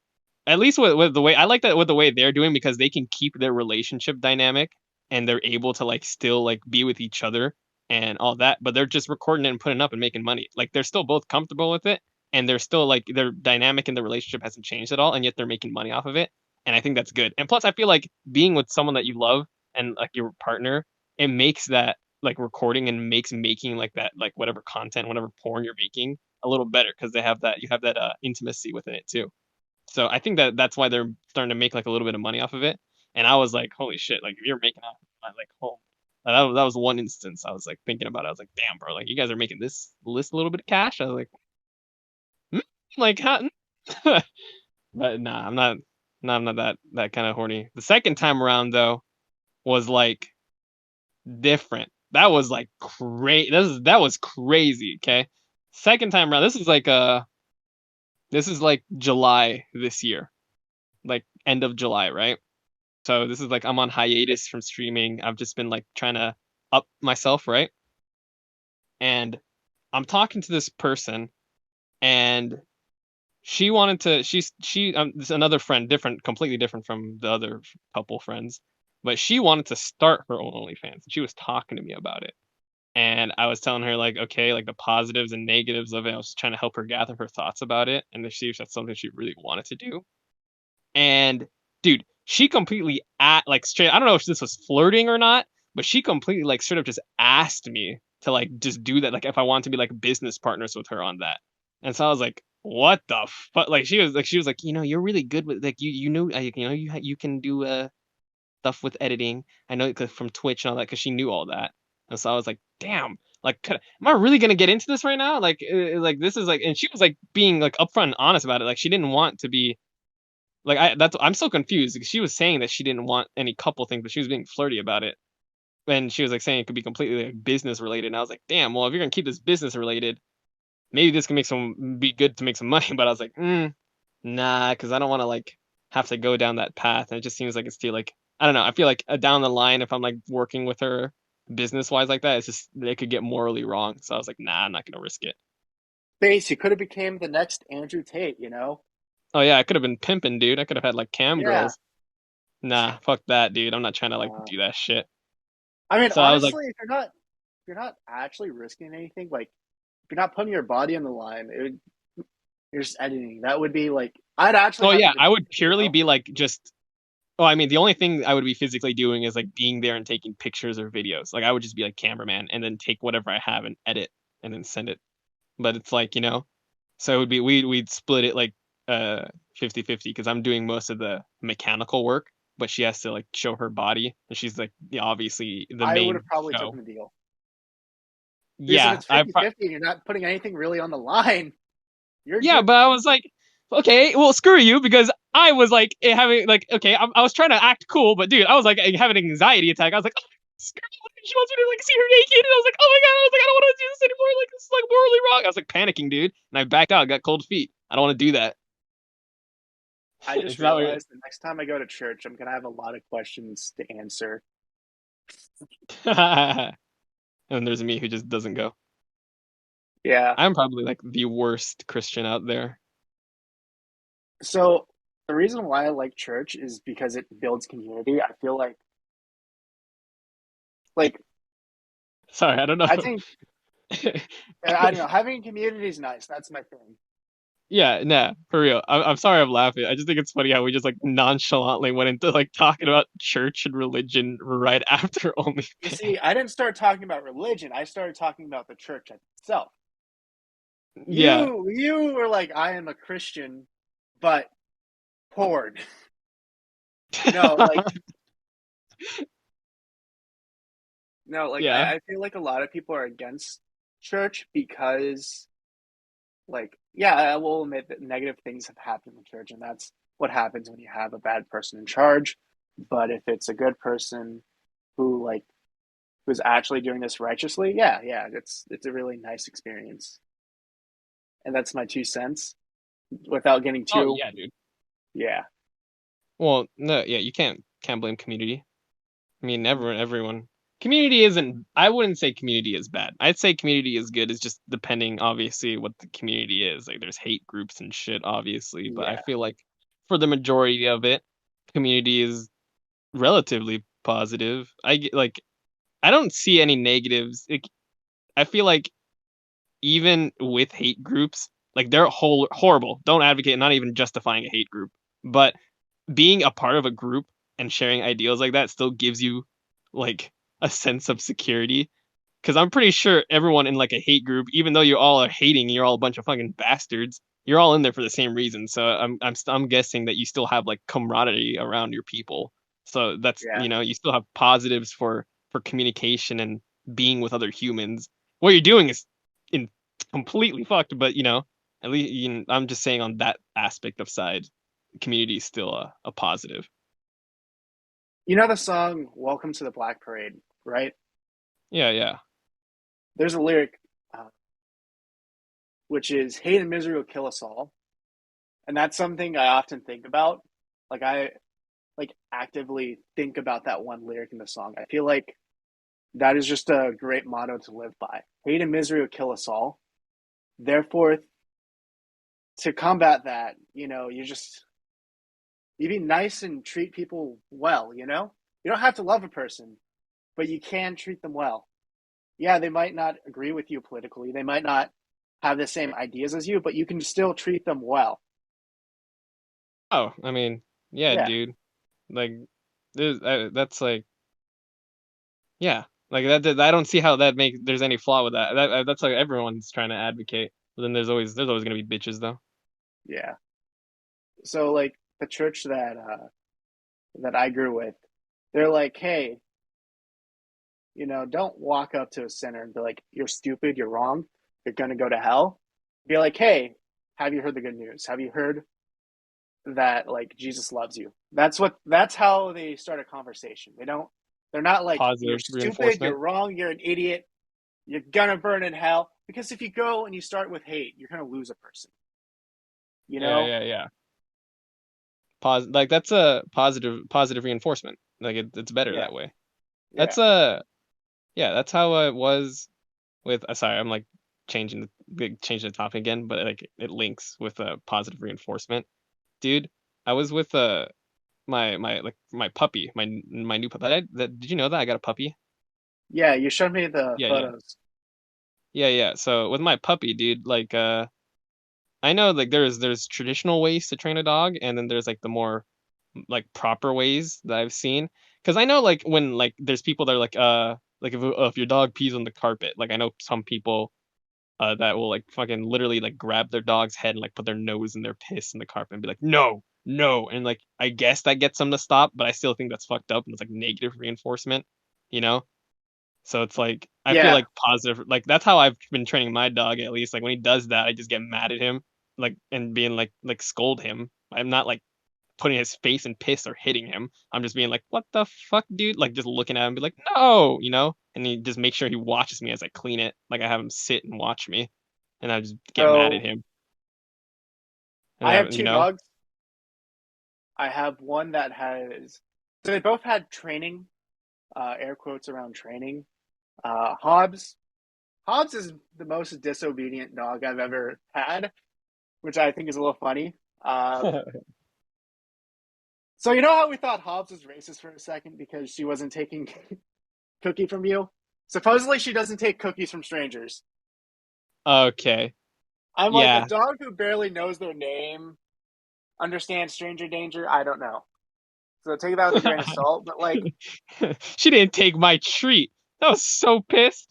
at least with the way I like that with the way they're doing because they can keep their relationship dynamic and they're able to like still like be with each other and all that, but they're just recording it and putting it up and making money. Like they're still both comfortable with it and they're still like their dynamic in the relationship hasn't changed at all and yet they're making money off of it. and I think that's good. And plus, I feel like being with someone that you love and like your partner, it makes that like recording and makes making like that like whatever content, whatever porn you're making a little better because they have that you have that intimacy within it too. So I think that that's why they're starting to make like a little bit of money off of it. And I was like, holy shit! Like if you're making out at like home, that was one instance I was like thinking about. It. I was like, damn, bro, like you guys are making this list a little bit of cash. I was like, hmm? Like, how? But nah, I'm not. No, I'm not that kind of horny. The second time around though was like different. That was like crazy. That was crazy. Okay, second time around. This is like July this year, like end of July, right? So this is like I'm on hiatus from streaming. I've just been like trying to up myself, right? And I'm talking to this person, and she wanted to. She this is another friend, different, completely different from the other couple friends, but she wanted to start her own OnlyFans. She was talking to me about it, and I was telling her like, okay, like the positives and negatives of it. I was trying to help her gather her thoughts about it, and to see if that's something she really wanted to do. And dude, she completely like straight. I don't know if this was flirting or not, but she completely like straight up just asked me to like just do that, like if I want to be like business partners with her on that. And so I was like, what the fuck? Like she was like, you're really good with like you know you can do stuff with editing. I know from Twitch and all that because she knew all that. And so I was like, damn. Like, am I really gonna get into this right now? Like this is like, and she was like being like upfront and honest about it. Like, she didn't want to be like I'm so confused because she was saying that she didn't want any couple thing, but she was being flirty about it. And she was like saying it could be completely like business related. And I was like, damn, well if you're gonna keep this business related, maybe this can make some be good to make some money. But I was like, nah, because I don't want to like have to go down that path. And it just seems like it's still like I don't know. I feel like down the line, if I'm like working with her business wise like that, it's just they could get morally wrong. So I was like, nah, I'm not gonna risk it. Base, you could have became the next Andrew Tate, you know? Oh yeah, I could have been pimping, dude. I could have had like cam Yeah. girls. Nah, fuck that, dude. I'm not trying to like Uh, do that shit. I mean, So I was like, honestly, if you're not actually risking anything, like if you're not putting your body on the line, you're just editing. That would be like I'd actually oh have to yeah, I debate would it, you purely know? be like just. Oh, I mean, the only thing I would be physically doing is like being there and taking pictures or videos. Like I would just be like cameraman and then take whatever I have and edit and then send it. But it's like, so it would be we'd split it like 50-50 because I'm doing most of the mechanical work, but she has to like show her body and she's like obviously the I would have main probably show. taken the deal. Because if Yeah, it's 50-50 and you're not putting anything really on the line, you're yeah, just but I was like, okay, well, screw you because I was like having like, okay, I was trying to act cool, but dude, I was like having an anxiety attack. I was like, oh, screw you. She wants me to like see her naked, and I was like, oh my god, I was like, I don't want to do this anymore. Like, this is like morally wrong. I was like panicking, dude, and I backed out. Got cold feet. I don't want to do that. I just It's not like, realized the next time I go to church, I'm gonna have a lot of questions to answer. and there's me who just doesn't go. Yeah. I'm probably like the worst Christian out there. So the reason why I like church is because it builds community. I feel like Sorry, I don't I know. think I don't know, having a community is nice. That's my thing. Yeah, nah, for real. I'm sorry I'm laughing. I just think it's funny how we just like nonchalantly went into like talking about church and religion right after You OnlyFans. see, I didn't start talking about religion. I started talking about the church itself. Yeah. You were like, I am a Christian, but porn. No, like no, like Yeah. I feel like a lot of people are against church because like yeah, I will admit that negative things have happened in church, and that's what happens when you have a bad person in charge. But if it's a good person who like who's actually doing this righteously, yeah, it's a really nice experience. And that's my 2 cents without getting Oh too yeah, dude. yeah. Well, no, yeah, you can't blame community. I mean, everyone. Community isn't. I wouldn't say community is bad. I'd say community is good. It's just depending, obviously, what the community is. Like, there's hate groups and shit, obviously. But I Yeah. feel like for the majority of it, community is relatively positive. Like I don't see any negatives. I feel like even with hate groups, like they're horrible. Don't advocate, not even justifying a hate group, but being a part of a group and sharing ideals like that still gives you like a sense of security. Because I'm pretty sure everyone in like a hate group, even though you all are hating, you're all a bunch of fucking bastards. You're all in there for the same reason. So I'm guessing that you still have like camaraderie around your people. So that's, Yeah. you still have positives for communication and being with other humans. What you're doing is in completely fucked, but at least I'm just saying on that aspect of side, community is still a positive. You know the song "Welcome to the Black Parade," right? Yeah, yeah. There's a lyric uh, which is "Hate and misery will kill us all," and that's something I often think about. Like I actively think about that one lyric in the song. I feel like that is just a great motto to live by. Hate and misery will kill us all. Therefore, to combat that, you be nice and treat people well. You don't have to love a person, but you can treat them well. Yeah, they might not agree with you politically. They might not have the same ideas as you, but you can still treat them well. Oh, I mean, yeah, Yeah, dude. Like, that's like, yeah, like I don't see how that makes there's any flaw with that. That's like everyone's trying to advocate. But then there's always gonna be bitches though. yeah. So like the church that I grew with, they're like, hey, don't walk up to a sinner and be like, you're stupid, you're wrong, you're gonna go to hell. Be like, hey, have you heard the good news? Have you heard that like Jesus loves you? That's how they start a conversation. They're not like you're Positive stupid, you're reinforcement. wrong, you're an idiot, you're gonna burn in hell. Because if you go and you start with hate, you're gonna lose a person. You Yeah, know? yeah, yeah. Like that's a positive reinforcement. Like it's better Yeah, that way. yeah, That's yeah, that's how it was with. Sorry, I'm like changing the topic again, but like it links with a positive reinforcement, dude. I was with my puppy, my new puppy. Did you know that I got a puppy? yeah. You showed me the Yeah, yeah, photos. yeah, yeah. So with my puppy, dude, like I know like there's traditional ways to train a dog, and then there's like the more like proper ways that I've seen. Because I know like when like there's people that are like if your dog pees on the carpet, like I know some people that will like fucking literally like grab their dog's head and like put their nose in their piss in the carpet and be like, no, no. And like, I guess that gets them to stop, but I still think that's fucked up and it's like negative reinforcement, you know? So it's like, I feel Yeah. like positive, like that's how I've been training my dog at least. Like when he does that, I just get mad at him, like, and being like scold him. I'm not like putting his face in piss or hitting him. I'm just being like, what the fuck, dude? Like just looking at him, be like, no, and he just make sure he watches me as I clean it. Like I have him sit and watch me, and I just get mad at So him. And I I, have two dogs. I have one that has. So they both had training, air quotes around training. Hobbs. Hobbs is the most disobedient dog I've ever had, which I think is a little funny. Um, so you know how we thought Hobbs was racist for a second because she wasn't taking cookie from you? Supposedly she doesn't take cookies from strangers. okay, I'm like a yeah. dog who barely knows their name, understands stranger danger. I don't know. So take that with a grain of salt. But like, She didn't take my treat. I was so pissed.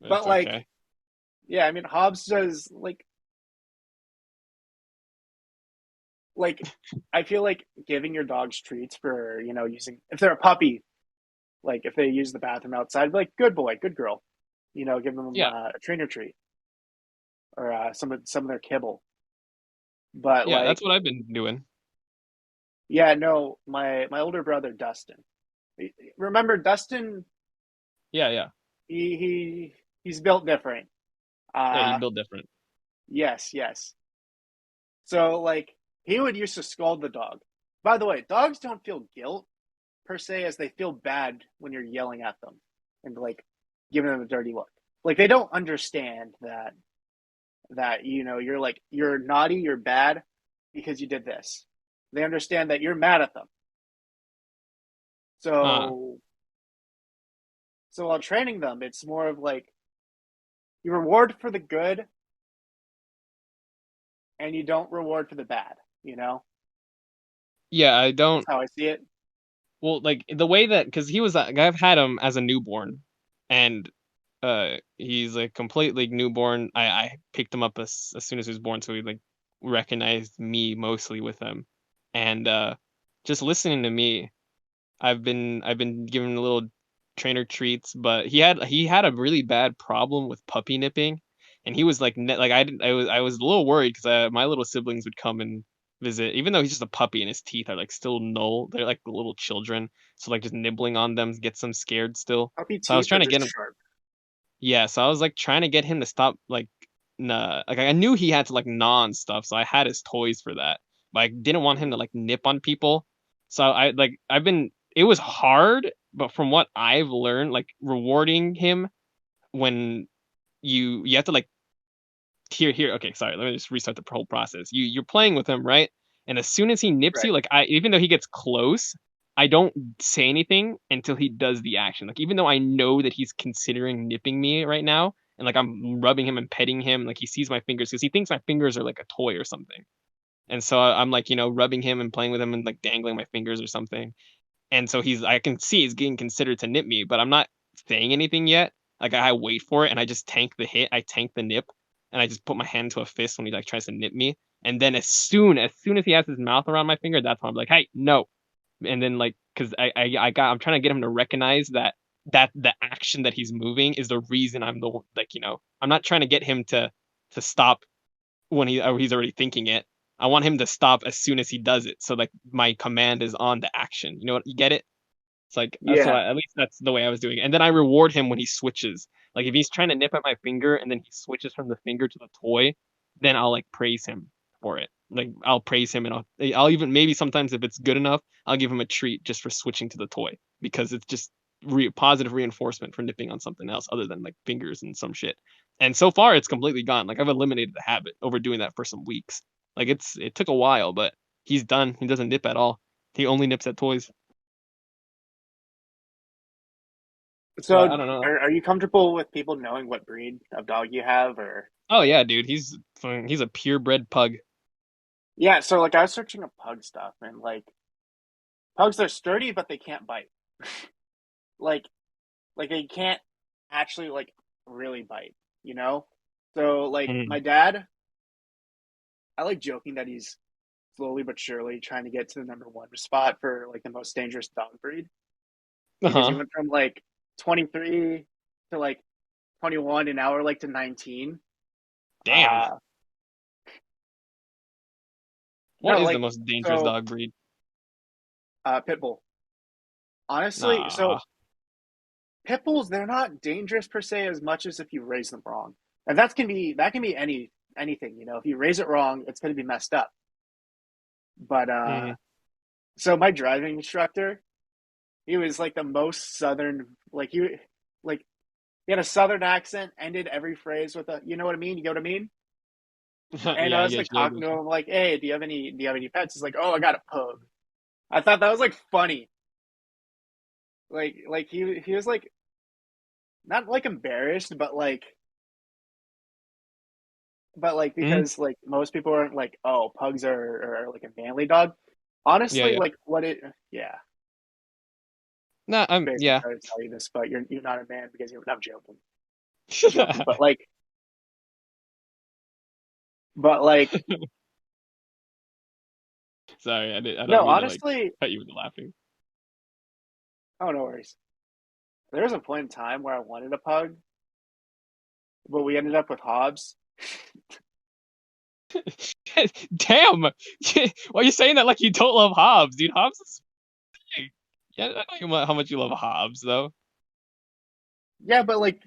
but It's like, okay. yeah, I mean, Hobbs does like I feel like giving your dogs treats for using if they're a puppy, like if they use the bathroom outside, like good boy, good girl, give them Yeah, a trainer treat or some of their kibble. But yeah. like, That's what I've been doing. yeah, no, my older brother Dustin. Remember Dustin? Yeah, yeah, He's built different. yeah. He Uh, built different. yes, yes. So like he would used to scold the dog. By the way, dogs don't feel guilt per se as they feel bad when you're yelling at them and like giving them a dirty look. Like they don't understand that you're naughty, you're bad because you did this. They understand that you're mad at them. Uh, So while training them, it's more of like you reward for the good and you don't reward for the bad. You know, Yeah, I that's don't. how I see it. Well, like the way that because he was, I've had him as a newborn, and he's like completely newborn. I picked him up as soon as he was born, so he like recognized me mostly with him, and just listening to me, I've been giving little trainer treats, but he had a really bad problem with puppy nipping, and he was like like I didn't I was a little worried because my little siblings would come and visit, even though he's just a puppy and his teeth are like still null. They're like little children, so like just nibbling on them gets them scared still. Puppy So I was teeth trying are to just get him. sharp. Yeah, so I was like trying to get him to stop like nah, like I knew he had to like gnaw on stuff, so I had his toys for that. But I didn't want him to Mm. like nip on people. So I've been it was hard, but from what I've learned, like rewarding him when you have to like here okay, sorry, let me just restart the whole process. You're playing with him, right? And as soon as he nips Right. you, like I even though he gets close, I don't say anything until he does the action. Like even though I know that he's considering nipping me right now, and like I'm rubbing him and petting him, like he sees my fingers because he thinks my fingers are like a toy or something. And so I'm like, rubbing him and playing with him and like dangling my fingers or something. And so I can see he's getting considered to nip me, but I'm not saying anything yet. Like I wait for it and I just tank the hit, I tank the nip, and I just put my hand to a fist when he like tries to nip me. And then as soon as he has his mouth around my finger, that's when I'm like, hey, no. And then like, cause I'm trying to get him to recognize that the action that he's moving is the reason I'm the like, I'm not trying to get him to stop when he's already thinking it. I want him to stop as soon as he does it. So like my command is on the action. You know what? You get it? It's like Yeah. at least that's the way I was doing it. And then I reward him when he switches. Like if he's trying to nip at my finger and then he switches from the finger to the toy, then I'll like praise him for it. Like I'll praise him and I'll even maybe sometimes if it's good enough, I'll give him a treat just for switching to the toy because it's just positive reinforcement for nipping on something else other than like fingers and some shit. And so far it's completely gone. Like I've eliminated the habit over doing that for some weeks. Like it took a while, but he's done. He doesn't nip at all. He only nips at toys. But So, I don't know. are you comfortable with people knowing what breed of dog you have, or? Oh yeah, dude, he's a purebred pug. Yeah. So, like, I was searching up pug stuff, and like, pugs are sturdy, but they can't bite. like, like they can't actually like really bite. You know. So, like, Mm. my dad, I like joking that he's slowly but surely trying to get to the number one spot for like the most dangerous dog breed because he Uh-huh. went from like 23 to like 21 and now we're like to 19. Damn. Uh What no, is the like most dangerous so dog breed? pit bull. Honestly, Nah. so pit bulls they're not dangerous per se as much as if you raise them wrong. And that can be anything, you know. If you raise it wrong, it's going to be messed up. But Mm. so my driving instructor, he was like the most southern like like he had a southern accent, ended every phrase with a you know what I mean? You know what I mean? And Yeah, I I was get like you. I talking get to you. him like, "Hey, do you have any pets?" He's like, "Oh, I got a pug." I thought that was like funny. Like he was like not like embarrassed, but like Mm. because like most people aren't like, "Oh, pugs are like a manly dog." Yeah, Honestly, yeah. like what it yeah, Nah, basically yeah. trying to tell you this, but you're not a man because you're not joking. I'm joking, but like Sorry, I don't no, mean to like honestly, cut you with laughing. oh no worries. There was a point in time where I wanted a pug, but we ended up with Hobbs. Damn. Why are you saying that like you don't love Hobbs, dude? Hobbs is big. Yeah, I know how much you love Hobbs though. Yeah, but like,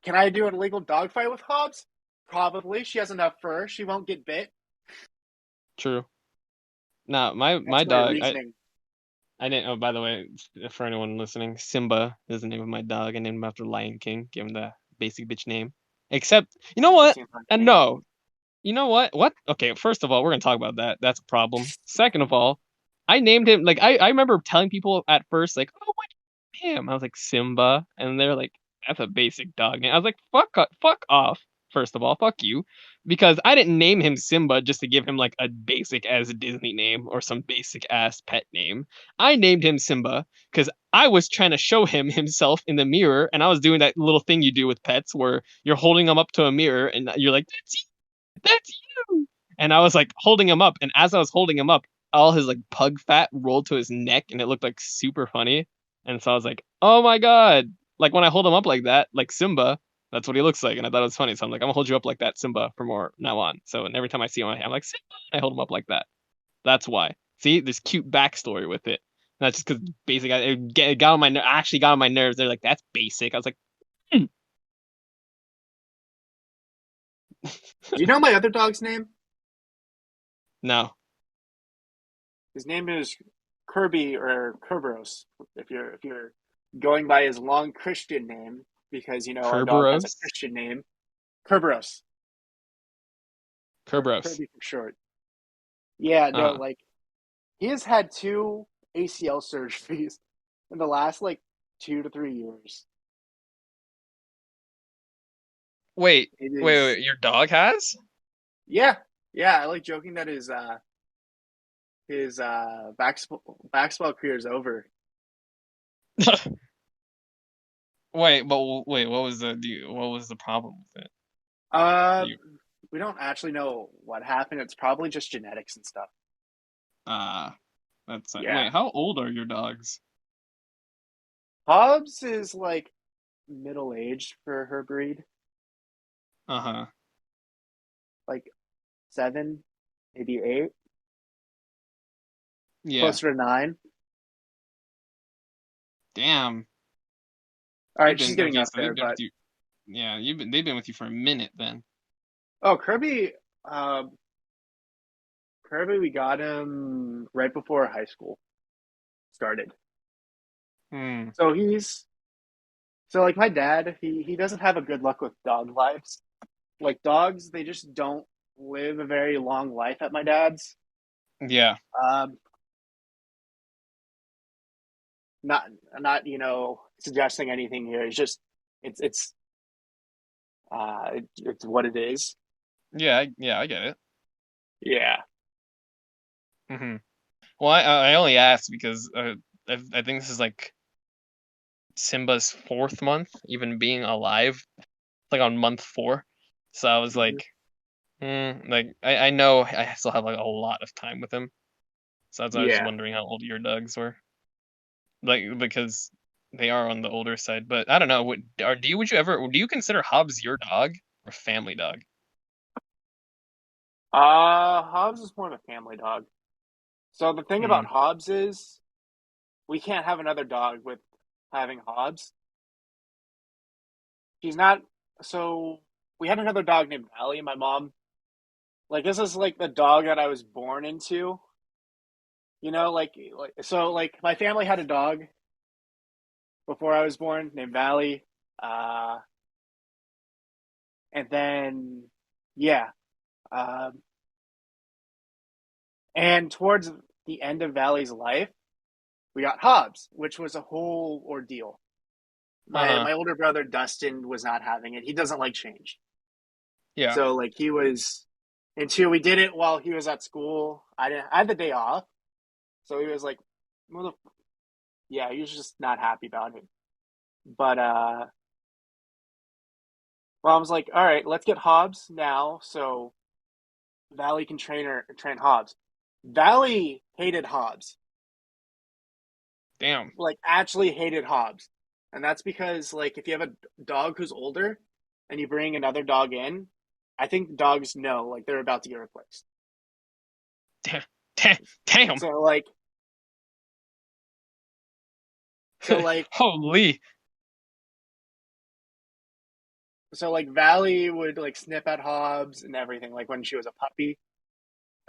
can I do an illegal dogfight with Hobbs? Probably. She has enough fur. She won't get bit. True. Nah, my That's my dog, reasoning. I didn't. Oh, by the way, for anyone listening, Simba is the name of my dog. I named him after Lion King. Give him the basic bitch name. Except, you know That what? seems like And me. no, you know what? What? Okay, first of all, we're gonna talk about that. That's a problem. Second of all, I named him like I remember telling people at first like, oh, what him? I was like Simba, and they're like, that's a basic dog name. I was like, fuck off. first of all, fuck you, because I didn't name him Simba just to give him like a basic as Disney name or some basic ass pet name. I named him Simba because I was trying to show him himself in the mirror, and I was doing that little thing you do with pets where you're holding them up to a mirror and you're like, that's you. And I was like holding him up, and as I was holding him up, all his like pug fat rolled to his neck, and it looked like super funny. And so I was like, oh my god! Like when I hold him up like that, like Simba, that's what he looks like, and I thought it was funny. So I'm like, I'm gonna hold you up like that, Simba, from more now on. So and every time I see him, I'm like, Simba, I hold him up like that. That's why. See, there's cute backstory with it. That's just because basic. It got on my. I actually got on my nerves. They're like, that's basic. I was like, hmm. Do you know my other dog's name? No, His name is Kirby or Kerberos. If you're going by his long Christian name, because our dog has a Kerberos, Christian name, Kerberos or Kerberos. Kirby for short. Yeah, no, Uh, like he has had two ACL surgeries in the last like 2 to 3 years. wait, It wait, is, wait. Your dog has? yeah, yeah. I like joking that his basketball career is over. Wait, but wait, what was what was the problem with it? Uh, You, we don't actually know what happened. It's probably just genetics and stuff. uh, Yeah, wait, how old are your dogs? Hobbs is like middle aged for her breed, Uh-huh. like 7, maybe 8, Yeah. closer to 9. Damn. All right, she's getting Okay, up so they've there, been with but you. Yeah, they've been with you for a minute then. oh, Kirby, we got him right before high school started. Hmm. So like my dad, he doesn't have a good luck with dog lives. Like dogs, they just don't live a very long life at my dad's. Yeah. Um, not not suggesting anything here. It's just it's what it is. Yeah, I get it. Yeah. Hmm. Well, I only asked because I think this is like Simba's fourth month, even being alive, like on month four. So I was Mhm. like, like I know I still have like a lot of time with him. So that's why I was just Yeah. wondering how old your dogs were. Like because they are on the older side. But I don't know. Would you consider Hobbs your dog or family dog? Hobbs is more of a family dog. So the thing Hmm. about Hobbs is we can't have another dog with having Hobbs. She's not so we had another dog named Allie, my mom. Like this is like the dog that I was born into. Like my family had a dog before I was born named Valley. Uh and then yeah. Um and towards the end of Valley's life, we got Hobbs, which was a whole ordeal. My Uh-huh. my older brother Dustin was not having it. He doesn't like change. Yeah. So like he was until we did it while he was at school. I had the day off. So he was like, well, yeah, he was just not happy about it. But well, I was like, all right, let's get Hobbs now so Valley can train Hobbs. Valley hated Hobbs. Damn. Like actually hated Hobbs. And that's because like if you have a dog who's older and you bring another dog in, I think dogs know like they're about to get replaced. Damn. Damn. Damn. So like so like Holy. so like Valley would like snip at Hobbs and everything like when she was a puppy.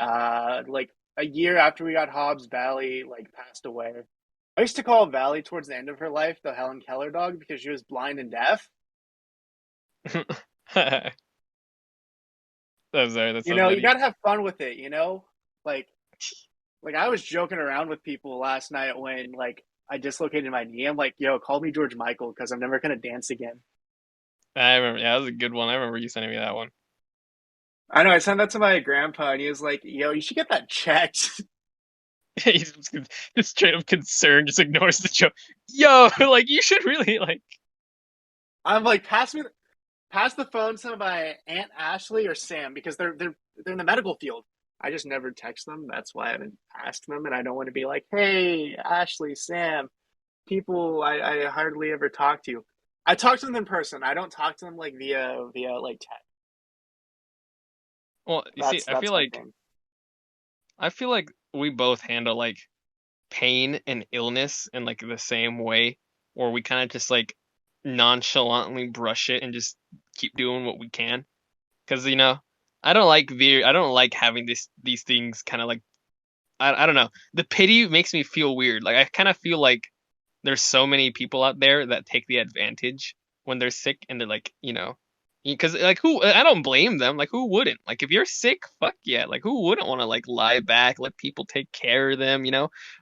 Like a year after we got Hobbs, Valley like passed away. I used to call Valley towards the end of her life the Helen Keller dog because she was blind and deaf. I'm sorry, that's so You funny. gotta have fun with it. Like like I was joking around with people last night when like I dislocated my knee. I'm like, yo, call me George Michael because I'm never gonna dance again. I remember. Yeah, that was a good one. I remember you sending me that one. I know I sent that to my grandpa, and he was like, "Yo, you should get that checked." He's just straight up concerned, just ignores the joke. Yo, like you should really like. I'm like, pass the phone to my aunt Ashley or Sam because they're in the medical field. I just never text them. That's why I haven't asked them, and I don't want to be like, "Hey, Ashley, Sam, people I hardly ever talk to." I talk to them in person. I don't talk to them like via like text. Well, you see, That's my thing. I feel like we both handle like pain and illness in like the same way, or we kind of just like nonchalantly brush it and just keep doing what we can. Because I don't like having these things kind of like I don't know. The pity makes me feel weird. Like I kind of feel like there's so many people out there that take the advantage when they're sick and they're like, because like who I don't blame them. Like who wouldn't? Like if you're sick, fuck yeah. Like who wouldn't want to like lie back, let people take care of them?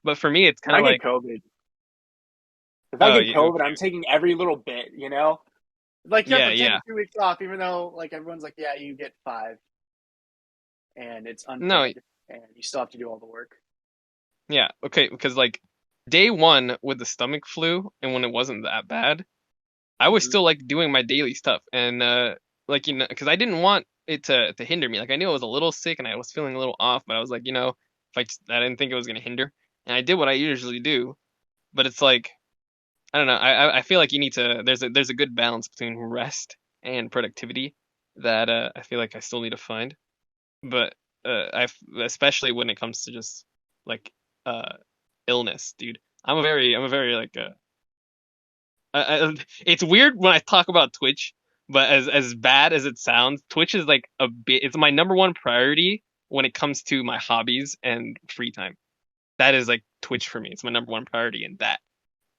But for me, it's If kind I of get like, COVID, if I oh, get you COVID, I'm taking every little bit. Like you have yeah, to take yeah. 2 weeks off, even though like everyone's like, yeah, you get five, and it's No, unpaid, and you still have to do all the work. yeah, okay, because like day one with the stomach flu and when it wasn't that bad, I was Hmm. still like doing my daily stuff and like because I didn't want it to hinder me. Like I knew I was a little sick and I was feeling a little off, but I was like, if I didn't think it was gonna hinder, and I did what I usually do. But it's like I don't know. I feel like you need to. There's a good balance between rest and productivity that I feel like I still need to find. But I especially when it comes to just like uh illness, dude. I'm a very like it's weird when I talk about Twitch, but as bad as it sounds, Twitch is like a bit. It's my number one priority when it comes to my hobbies and free time. That is like Twitch for me. It's my number one priority in that.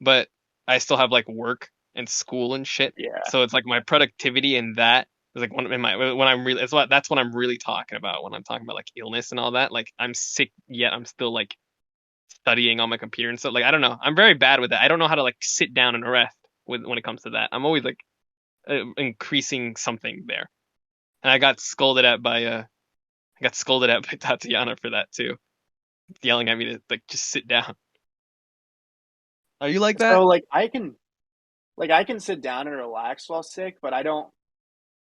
But I still have like work and school and shit. Yeah, So it's like my productivity in that is like when I'm really that's what I'm really talking about when I'm talking about like illness and all that. Like I'm sick yet I'm still like studying on my computer and stuff. Like I don't know. I'm very bad with that. I don't know how to like sit down and rest when it comes to that. I'm always like increasing something there. And I got scolded at by Tatiana for that too, yelling at me to like just sit down. Are you like so that? I can sit down and relax while sick, but I don't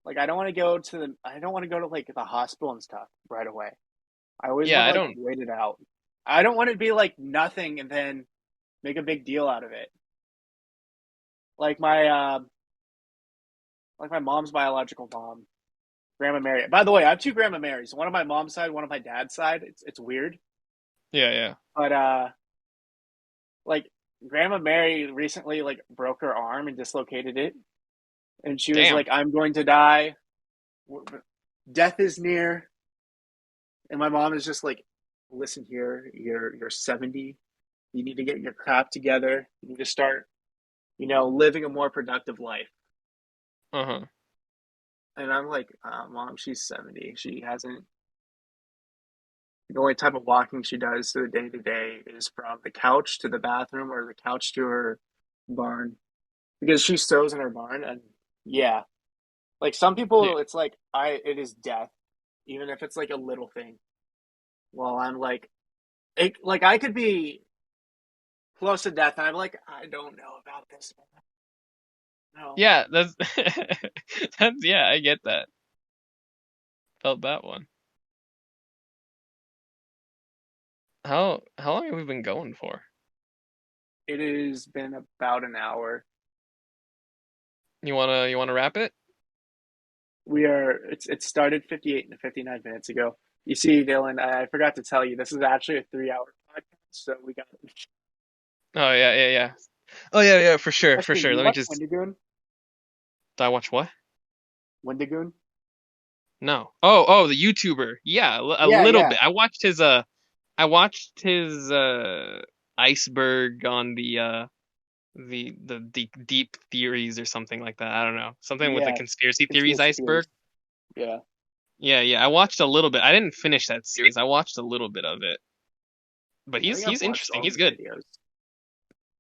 want to go to the I don't want to go to like the hospital and stuff right away. I always Yeah, want to I like don't. wait it out. I don't want to be like nothing and then make a big deal out of it. Like my like my mom's biological mom, Grandma Mary. By the way, I have two Grandma Marys. One on my mom's side, one on my dad's side. It's weird, Yeah, yeah. but like Grandma Mary recently like broke her arm and dislocated it, and she was Damn. like, "I'm going to die. Death is near." And my mom is just like, "Listen here, you're 70. You need to get your crap together. You need to start, living a more productive life." Uh-huh. And I'm like, "Mom, she's 70. She hasn't. The only type of walking she does to the day to day is from the couch to the bathroom or the couch to her barn because she sews in her barn." And yeah, like some Yeah. people, it's like it is death, even if it's like a little thing. Well, I'm like, like I could be close to death, and I'm like, I don't know about this. No, Yeah, that's that's yeah, I get that. Felt that one. How long have we been going for? it has been about an hour. You wanna wrap it? It started 58 to 59 minutes ago. You see, Dylan, I forgot to tell you, this is actually a 3 hour podcast. So we got, Oh yeah, yeah, yeah. Oh yeah, yeah, for sure, for Question, sure. you Let me watch just Wendigoon? did I watch what? Wendigoon? No. Oh, the YouTuber. Yeah, a Yeah, little yeah, bit. I watched his iceberg on the deep theories or something like that. I don't know. Something with the yeah. conspiracy theories Conspiracy iceberg. theories. Yeah. Yeah, yeah. I watched a little bit. I didn't finish that series. I watched a little bit of it. But I he's think I've he's watched interesting. all of He's his good. videos.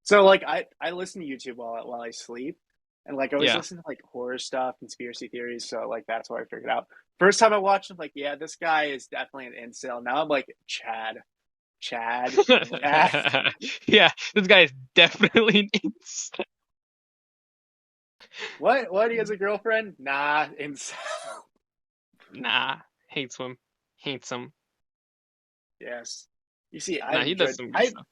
So like I listen to YouTube while I sleep. And like I always Yeah. listen to like horror stuff, conspiracy theories, so like that's why I figured out. First time I watched him, like, yeah, this guy is definitely an incel. Now I'm like, Chad. Yeah, this guy is definitely an incel. What? What? He has a girlfriend? Nah, incel. Nah, hates him. Hates him. Yes. You see, Nah, he does some good I stuff.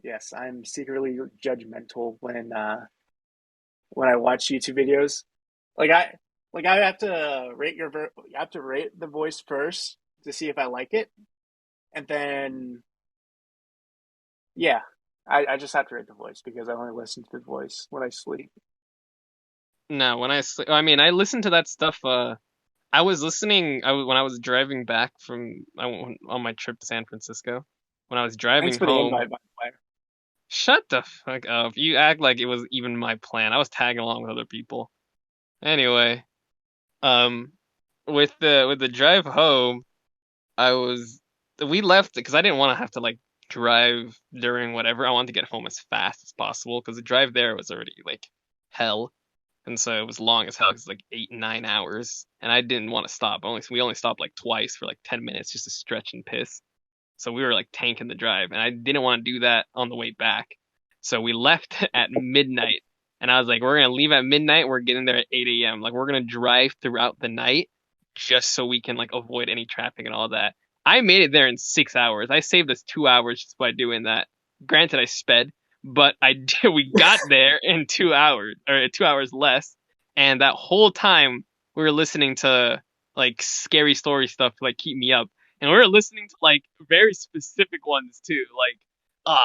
yes, I'm secretly judgmental when I watch YouTube videos. Like I have to rate I have to rate the voice first to see if I like it, and then yeah, I just have to rate the voice because I only listen to the voice when I sleep. No, when I mean, I listen to that stuff. I was listening. When I was driving back from I went on my trip to San Francisco. When I was Thanks driving for the home, invite, by the way. shut the fuck up. You act like it was even my plan. I was tagging along with other people. Anyway, um, with the drive home, I was we left because I didn't want to have to like drive during whatever. I wanted to get home as fast as possible because the drive there was already like hell. And so it was long as hell. It was like 8, 9 hours, and I didn't want to stop. We only stopped like twice for like 10 minutes just to stretch and piss. So we were like tanking the drive, and I didn't want to do that on the way back. So we left at midnight, and I was like, we're gonna leave at midnight. We're getting there at 8 a.m. Like we're gonna drive throughout the night just so we can like avoid any traffic and all that. I made it there in 6 hours. I saved us 2 hours just by doing that. Granted, I sped, but I did. We got there in 2 hours or 2 hours less, and that whole time we were listening to like scary story stuff to like keep me up, and we were listening to like very specific ones too, like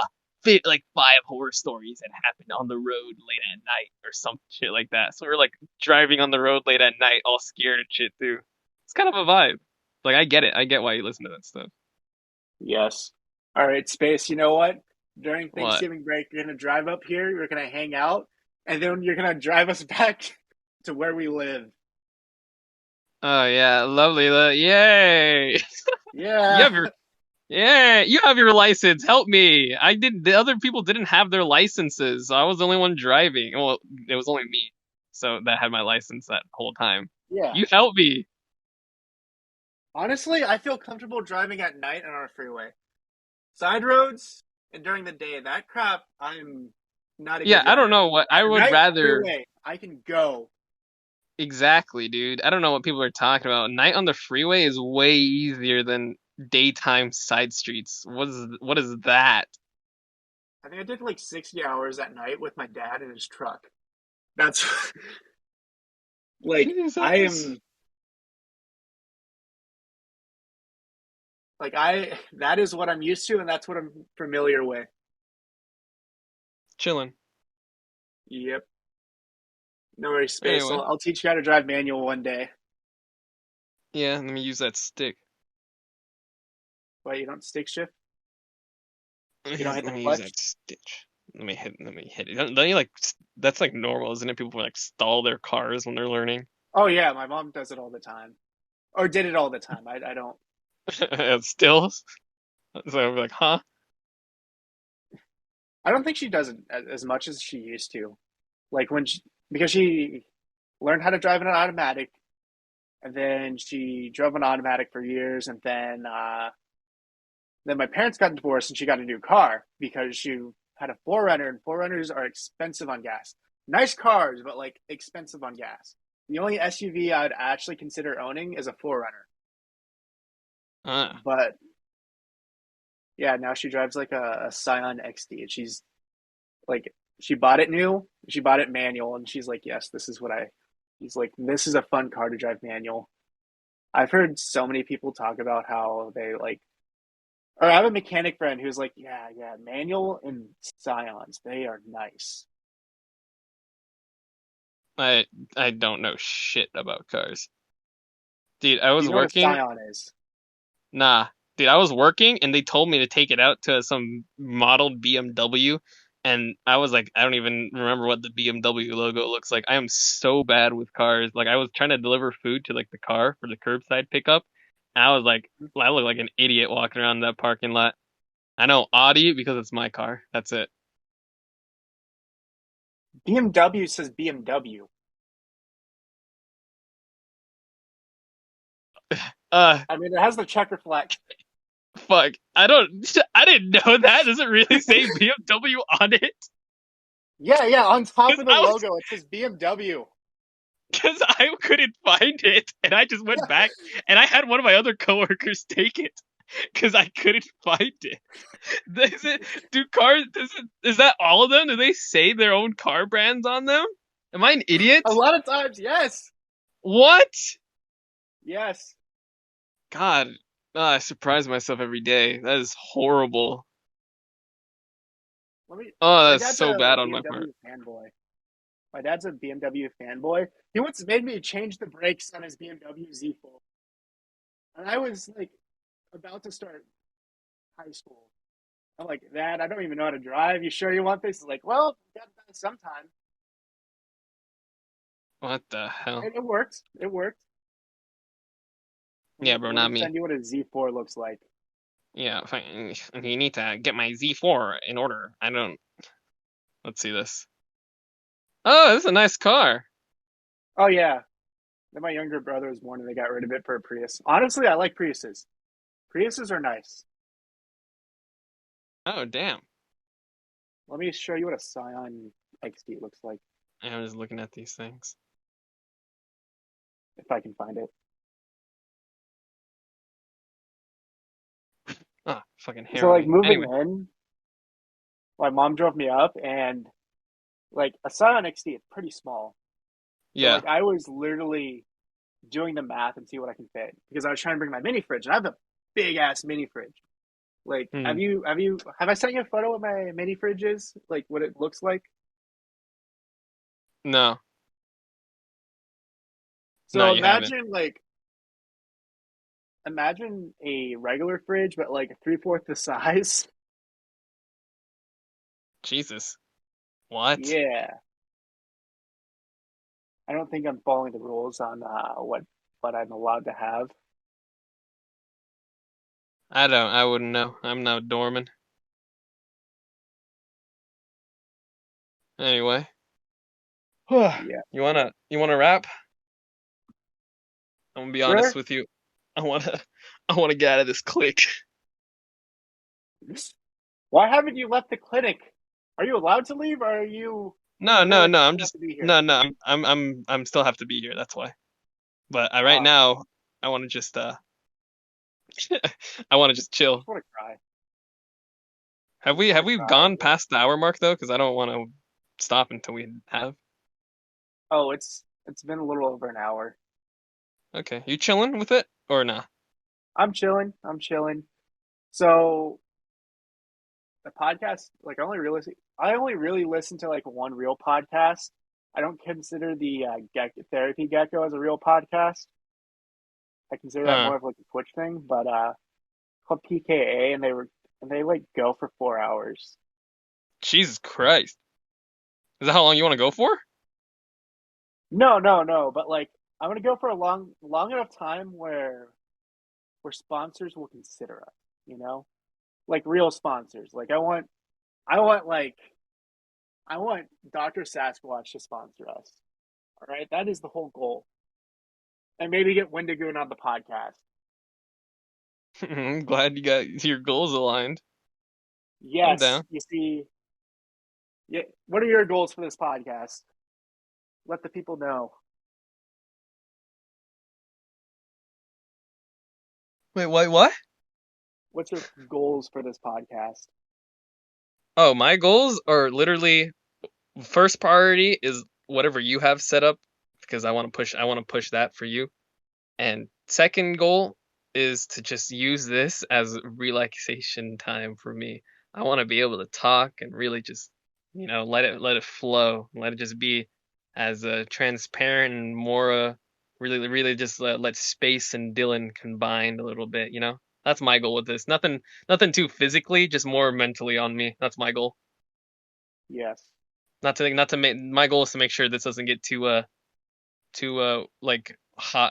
fit like 5 horror stories that happened on the road late at night or some shit like that. So we are like driving on the road late at night, all scared and shit too. It's kind of a vibe. Like I get it. I get why you listen to that stuff. Yes. All right, Space. You know what? During What? Thanksgiving break, you're gonna drive up here. You're gonna hang out, and then you're gonna drive us back to where we live. Oh yeah, lovely. Yay! You Yeah. have your Yeah, you have your license. Help me. I did. The other people didn't have their licenses. So I was the only one driving. Well, it was only me, so that had my license that whole time. Yeah. You help me. Honestly, I feel comfortable driving at night on our freeway. Side roads and during the day, that crap, I'm not a good Yeah, I don't driver. know what I At would night, rather. freeway, I can go. Exactly, dude. I don't know what people are talking about. Night on the freeway is way easier than daytime side streets. What is that? I think I did like 60 hours at night with my dad in his truck. That's like, I Jesus. am, that is what I'm used to, and that's what I'm familiar with. Chilling. Yep. No worries, Space. Anyway, I'll teach you how to drive manual one day. yeah, let me use that stick. But you don't stick shift? You don't hit Let the me use clutch? that stitch. Let me hit it. Don't you like that's like normal, isn't it? People like stall their cars when they're learning. Oh, yeah. My mom does it all the time. Or did it all the time. I don't. Still, so I'm like, huh? I don't think she does it as much as she used to. Like because she learned how to drive an automatic, and then she drove an automatic for years, and then my parents got divorced, and she got a new car because she had a Forerunner, and Forerunners are expensive on gas. Nice cars, but like expensive on gas. The only SUV I'd actually consider owning is a Forerunner. Ah, But yeah, now she drives like a Scion XD, and she bought it new, she bought it manual, and she's like, yes, this is what I. She's like, this is a fun car to drive manual. I've heard so many people talk about how they like, or I have a mechanic friend who's like, yeah, manual and Scions, they are nice. I I don't know shit about cars, dude. I Do was you know what a working. Scion is? Nah, dude, I was working, and they told me to take it out to some modeled BMW, and I was like, I don't even remember what the BMW logo looks like. I am so bad with cars. Like, I was trying to deliver food to like the car for the curbside pickup, and I was like, I look like an idiot walking around that parking lot. I know Audi because it's my car. That's it. BMW says BMW. Uh, I mean, it has the checker flag. fuck. I didn't know that. Does it really say BMW on it? Yeah, yeah. On top Because of the I was logo, it says BMW. because I couldn't find it, and I just went back, and I had one of my other coworkers take it because I couldn't find it. Does it do cars? Is that all of them? Do they say their own car brands on them? Am I an idiot? A lot of times, yes, What? yes. God, I surprise myself every day. That is horrible. Let me. Oh, My that's dad's so a bad on my part. BMW fanboy. My dad's a BMW fanboy. He once made me change the brakes on his BMW Z4, and I was like about to start high school. I'm like, Dad, I don't even know how to drive. You sure you want this? He's like, well, you got to do it sometime. What the hell? And it worked. It worked. Yeah, bro, Let not me me. send you what a Z4 looks like. Yeah, fine. You need to get my Z4 in order. I don't. Let's see this. Oh, this is a nice car. Oh yeah. Then my younger brother was born and they got rid of it for a Prius. Honestly, I like Priuses. Priuses are nice. Oh, damn. Let me show you what a Scion XD looks like I'm just looking at these things. if I can find it. Ah, fucking So like harrowing. moving Anyway, in, my mom drove me up and like a Scion XD is pretty small. So yeah. like I was literally doing the math and see what I can fit because I was trying to bring my mini fridge and I have a big ass mini fridge. Like Hmm. have I sent you a photo of my mini fridge is? Like what it looks like? No, no, So you haven't. imagine a regular fridge but like three-fourths the size. Jesus. What? Yeah. I don't think I'm following the rules on what I'm allowed to have. I don't. I wouldn't know. I'm no doorman. Anyway, Yeah. you wanna wrap? I'm gonna be honest Sure. with you. I wanna I wanna get out of this clique. Why haven't you left the clinic? Are you allowed to leave or are you No, no, really no. I'm have just to be here? no, no. I'm still have to be here. That's why. But right Oh, now, I want to just I want to just I chill. just want to cry. I Have just we want have to we cry. gone past the hour mark though? Because I don't want to stop until we have. Oh, it's been a little over an hour. Okay, you chilling with it or nah? I'm chilling. I'm chilling. So the podcast, like I only really listen to like one real podcast. I don't consider the Therapy Gecko as a real podcast. I consider that Uh, more of like a Twitch thing, but called PKA, and they like go for 4 hours. Jesus Christ, is that how long you want to go for? No, no, no, but like I'm gonna go for a long enough time where sponsors will consider us. You know, like real sponsors. Like I want like I want Dr. Sasquatch to sponsor us. All right, that is the whole goal, and maybe get Wendigoon on the podcast. I'm glad you got your goals aligned. I'm Yes, down. you see, yeah. What are your goals for this podcast? Let the people know. Wait, what? What's your goals for this podcast? Oh, my goals are literally first priority is whatever you have set up because I want to push that for you. And second goal is to just use this as relaxation time for me. I want to be able to talk and really just, let it flow, let it just be as transparent and more really just let space and Dylan combined a little bit, you know? That's my goal with this. Nothing too physically, just more mentally on me. That's my goal. Yes. Not to make my goal is to make sure this doesn't get too like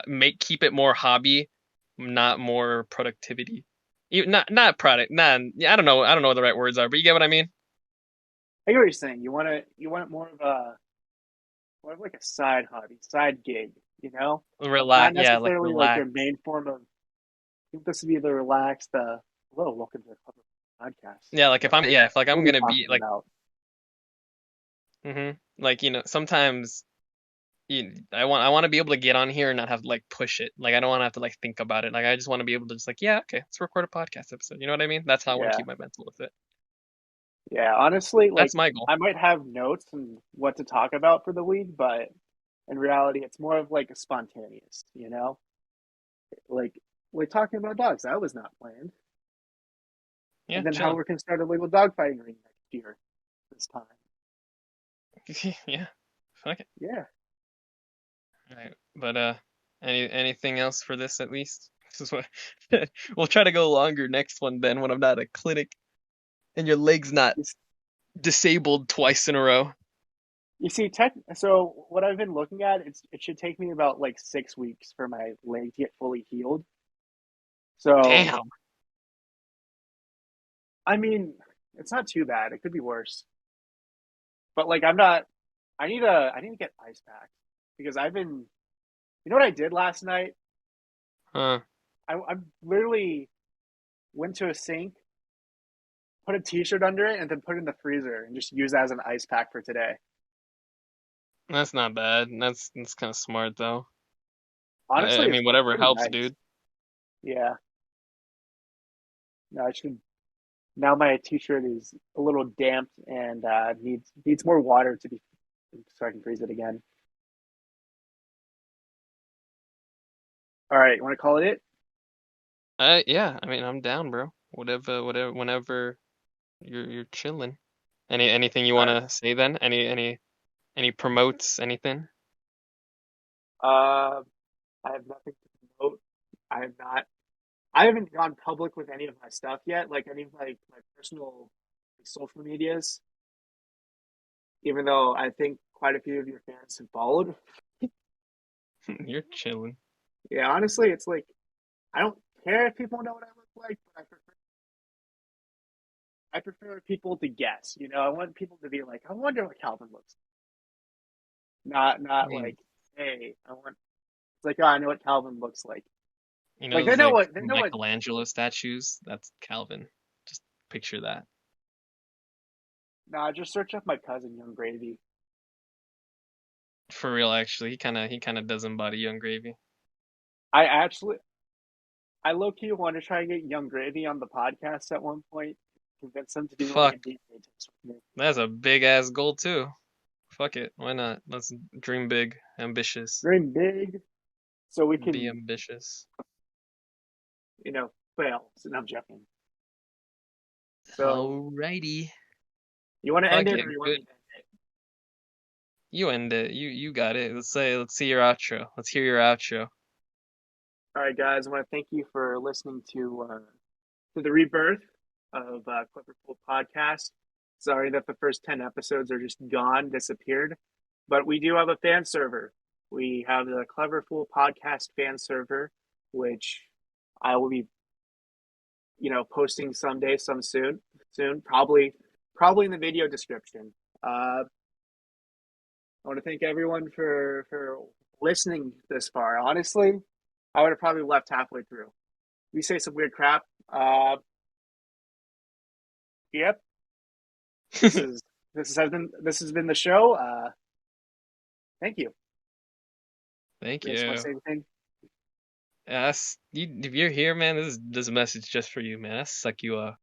make keep it more hobby, not more productivity. Not product. Not yeah. I don't know. I don't know what the right words are, but you get what I mean. I get what you're saying. You want it more of a more of like a side hobby, side gig, you know? Not Relax, yeah, like necessarily like relax. your main form of. I think this would be the relaxed. Hello, welcome to the Club podcast. Yeah, like if I'm yeah, if like What I'm are we gonna be talking like, about? like sometimes I want to be able to get on here and not have to like push it. Like I don't want to have to like think about it. Like I just want to be able to just like, yeah, okay, let's record a podcast episode. You know what I mean? That's how I want to Yeah, keep my mental with it. yeah. Honestly, like That's my goal. I might have notes and what to talk about for the week, but in reality, it's more of like a spontaneous. Like like talking about dogs. That was not planned. And Yeah, then how chilling. we're gonna start a legal dog fighting ring next year. This time, Yeah, fuck it. yeah. All right, but anything else for this at least? This is what we'll try to go longer next one then when I'm not at a clinic and your leg's not You, disabled twice in a row. you see, so what I've been looking at, it should take me about like 6 weeks for my leg to get fully healed. So Damn. I mean, it's not too bad. It could be worse. But like I'm not I need to get ice packs because I've been you know what I did last night? Huh. I literally went to a sink, put a t-shirt under it, and then put it in the freezer and just use that as an ice pack for today. That's not bad. That's kind of smart though. I Honestly, mean, it's whatever pretty helps, nice. dude. Yeah. No, I should now my t-shirt is a little damp and needs more water to be so I can freeze it again. All right, you want to call it it? Yeah. I mean, I'm down, bro. Whatever. Whenever you're chilling. Anything you All want right. to say then? Any promotes? Anything? Uh, I have nothing to promote. I have not. I haven't gone public with any of my stuff yet, like any of my personal like, social medias. Even though I think quite a few of your fans have followed. You're chilling. Yeah, honestly, it's like I don't care if people know what I look like, but I prefer people to guess. I want people to be like, I wonder what Calvin looks like. I Not mean, like, hey, I want. It's like, oh, I know what Calvin looks like. Like they those know like what they know what. Michelangelo statues? That's Calvin. Just picture that. Nah, just search up my cousin Young Gravy. For real, actually, he kind of does embody Young Gravy. I actually, I low key want to try and get Young Gravy on the podcast at one point. Convince him to do like a Fuck, DNA test with me. that's a big ass goal too. Fuck it, why not? Let's dream big, ambitious, Dream big, so we be can, ambitious. fail. So, no, I'm joking. So Alrighty. you want to end Fuck it, it, or you want good. me to end it? You end it. You got it. Let's see your outro. Let's hear your outro. All right, guys. I want to thank you for listening to the rebirth of Clipperpool podcast. Sorry that the first 10 episodes are just gone, disappeared, but we do have a fan server. We have the Cleverful podcast fan server, which I will be, posting someday, soon, probably in the video description. I want to thank everyone for listening this far. Honestly, I would have probably left halfway through. We say some weird crap. Yep. This is this has been the show. Thank you. Thank You guys want to you. say anything? If you're here, man, this message just for you, man. I suck you up.